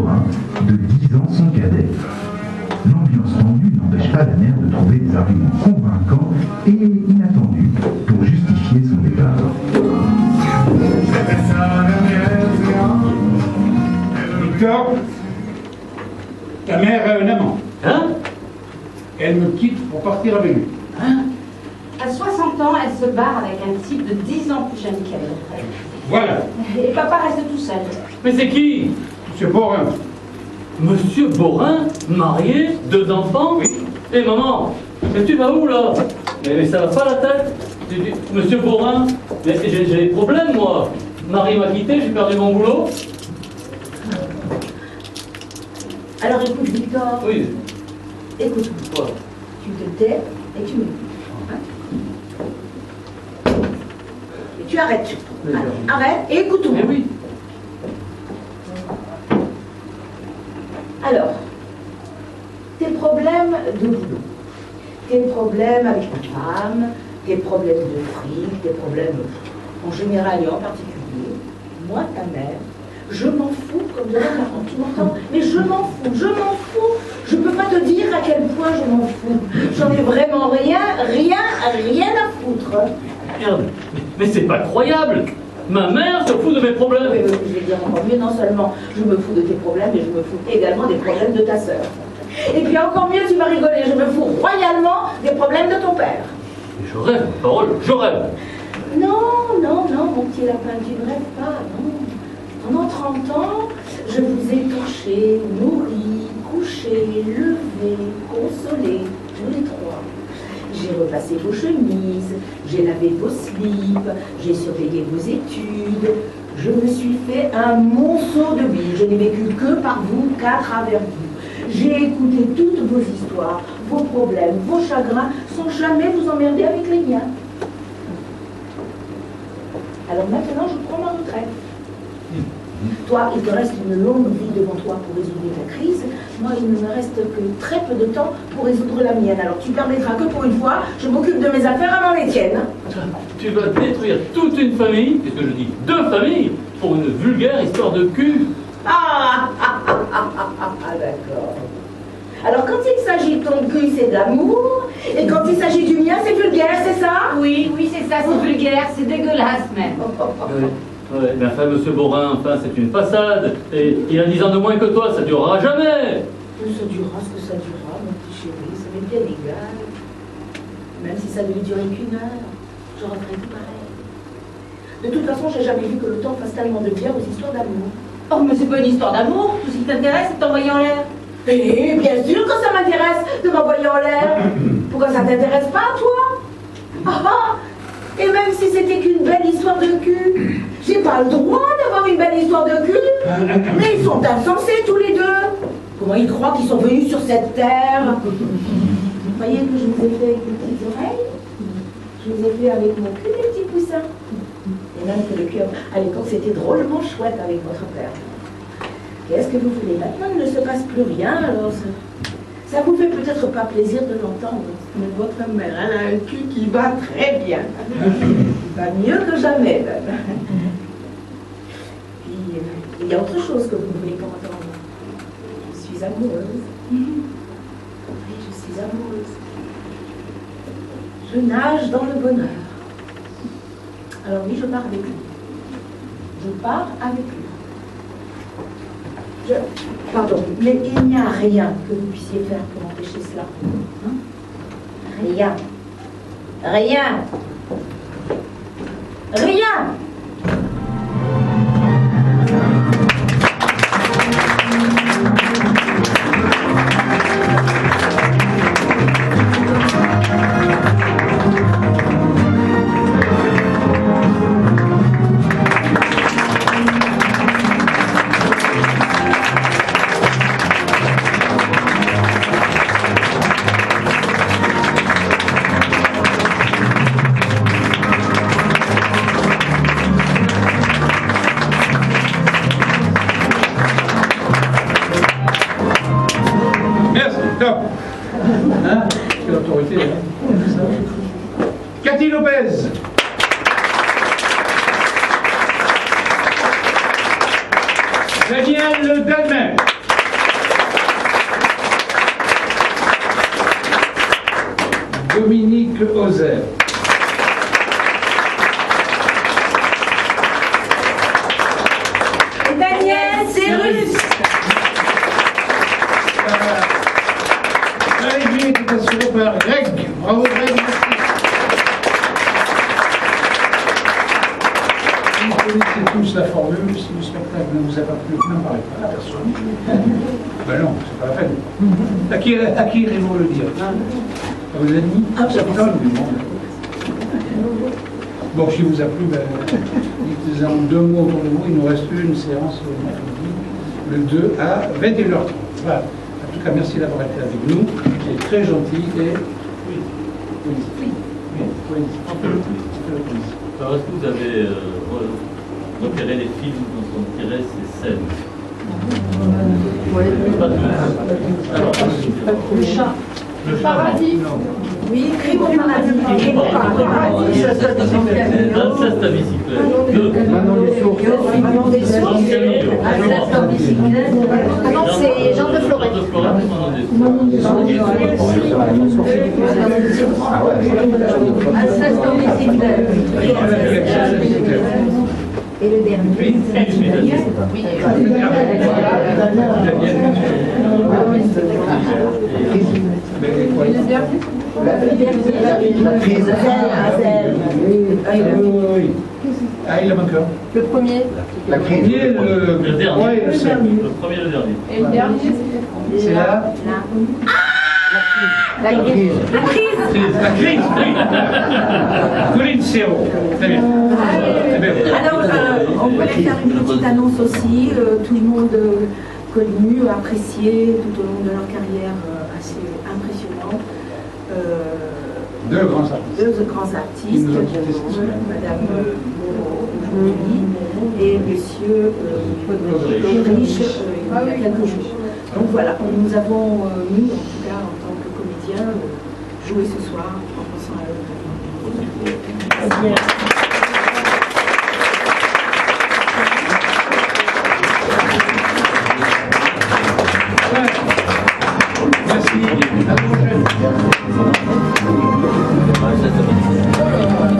Borin, de 10 ans son cadet. L'ambiance tendue n'empêche pas la mère de trouver des arguments convaincants et inattendus pour justifier son départ. Victor, ta mère a un amant. Hein? Elle me quitte pour partir avec lui. Hein? À 60 ans, elle se barre avec un type de 10 ans plus jeune qu'elle. Voilà, Et papa reste tout seul. Mais c'est qui? monsieur Borin. Monsieur Borin, marié, 2 enfants? Oui. Et maman, mais tu vas où là? Mais ça va pas la tête? Monsieur Borin, mais j'ai des problèmes moi. Marie m'a quitté, j'ai perdu mon boulot. Alors écoute, Victor, Oui. écoute, Quoi? tu te tais et tu m'écoutes. Hein? Et tu arrêtes surtout. Mais Hein? Arrête et écoute-moi. Mais oui. Alors, tes problèmes de boulot, tes problèmes avec ta femme, tes problèmes de fric, tes problèmes en général et en particulier, moi, ta mère, je m'en fous comme de la marron, tu m'entends? Mais je m'en fous, je m'en fous. Je peux pas te dire à quel point je m'en fous. J'en ai vraiment rien à foutre. Merde, mais c'est pas croyable. Ma mère se fout de mes problèmes. Oui, je vais dire encore mieux, non seulement je me fous de tes problèmes, mais je me fous également des problèmes de ta sœur. Et puis encore mieux, tu vas rigoler, je me fous royalement des problèmes de ton père. Mais je rêve, parole, je rêve. Non, mon petit lapin, tu ne rêves pas, non. Pendant 30 ans, je vous ai torché, nourri, couché, levé, consolé, tous les trois. J'ai repassé vos chemises, j'ai lavé vos slips, j'ai surveillé vos études. Je me suis fait un monceau de vie. Je n'ai vécu que par vous, qu'à travers vous. J'ai écouté toutes vos histoires, vos problèmes, vos chagrins, sans jamais vous emmerder avec les miens. Alors maintenant, je prends ma retraite. Toi, il te reste une longue vie devant toi pour résoudre ta crise. Moi, il ne me reste que très peu de temps pour résoudre la mienne. Alors tu permettras que pour une fois, je m'occupe de mes affaires avant les tiennes. Tu vas détruire toute une famille, qu'est-ce que je dis? 2 familles, pour une vulgaire histoire de cul. D'accord. Alors quand il s'agit de ton cul, c'est d'amour, et quand il s'agit du mien, c'est vulgaire, c'est ça? Oui, c'est ça, c'est vulgaire, c'est dégueulasse même. Ouais, mais enfin, monsieur Borin, enfin, c'est une façade. Et il a 10 ans de moins que toi, ça durera jamais. Ça durera ce que ça durera, mon petit chéri, ça m'est bien égal. Même si ça devait durer qu'1 heure, je referais tout pareil. De toute façon, j'ai jamais vu que le temps fasse tellement de bien aux histoires d'amour. Oh, mais c'est pas une histoire d'amour, tout ce qui t'intéresse, c'est de t'envoyer en l'air. Et bien sûr que ça m'intéresse de m'envoyer en l'air. Pourquoi ça t'intéresse pas, toi? Et même si c'était qu'une belle histoire de cul, j'ai pas le droit d'avoir une belle histoire de cul. Mais ils sont insensés tous les deux. Comment ils croient qu'ils sont venus sur cette terre? Vous croyez que je vous ai fait avec mes petites oreilles? Je vous ai fait avec mon cul, les petits poussins. Et même que le cœur, à l'époque, c'était drôlement chouette avec votre père. Qu'est-ce que vous voulez? Maintenant, il ne se passe plus rien, alors ça vous fait peut-être pas plaisir de l'entendre, mais votre mère, elle a un cul qui va très bien. Il va mieux que jamais, même. Puis, il y a autre chose que vous ne voulez pas entendre. Je suis amoureuse. Oui, je suis amoureuse. Je nage dans le bonheur. Alors oui, je pars avec lui. Je pars avec lui. Pardon, mais il n'y a rien que vous puissiez faire pour empêcher cela. Hein? Rien. Rien. Rien. Cathy Lopez. Daniel Dalmer. Dominique Ozer. Et Daniel Cérus. La régie était assurée par Greg. Bravo Greg, merci. Vous connaissez tous la formule, si le spectacle ne vous a pas plu, n'en parlez pas à personne. Ben non, c'est pas la peine. À qui irez-vous le dire? À vos ennemis? Ça m'étonne du monde. Bon, si vous a plu, ben, dites-en 2 mots autour de vous. Il nous reste une séance le mercredi, le 2 à 21h30. Voilà. En tout cas, merci d'avoir été avec nous. C'est très gentil et... Alors, est-ce que vous avez repéré les films dont sont tirées ces scènes? Pas tous. Alors, Le chat. Le Paradis. Oui, crime au paradis. Crime au paradis. Inceste à bicyclette. Manon des sources. Manon des sources. Jean Camillo. Inceste en bicyclette. Ah non, c'est Jean de Floret. Jean de Floret, Manon des sources. Ah ouais. Inceste en bicyclette. Et le dernier. Oui. Ah, il a manqué. Le premier. La crise. Le dernier. Ouais, le 5. Le premier et le dernier. Et le dernier, C'est là. la crise. La crise, oui. Colline Serrault. Très bien. Très bien. Alors, on voulait faire une petite annonce aussi. Tout le monde connu, apprécié tout au long de leur carrière assez impressionnant. Deux grands artistes. 2 grands artistes, Ils nous ont quittés cette semaine. Madame aujourd'hui et Monsieur Riche il y a quelques jours. Donc voilà, nous avons, nous en tout cas en tant que comédiens, joué ce soir en pensant à eux.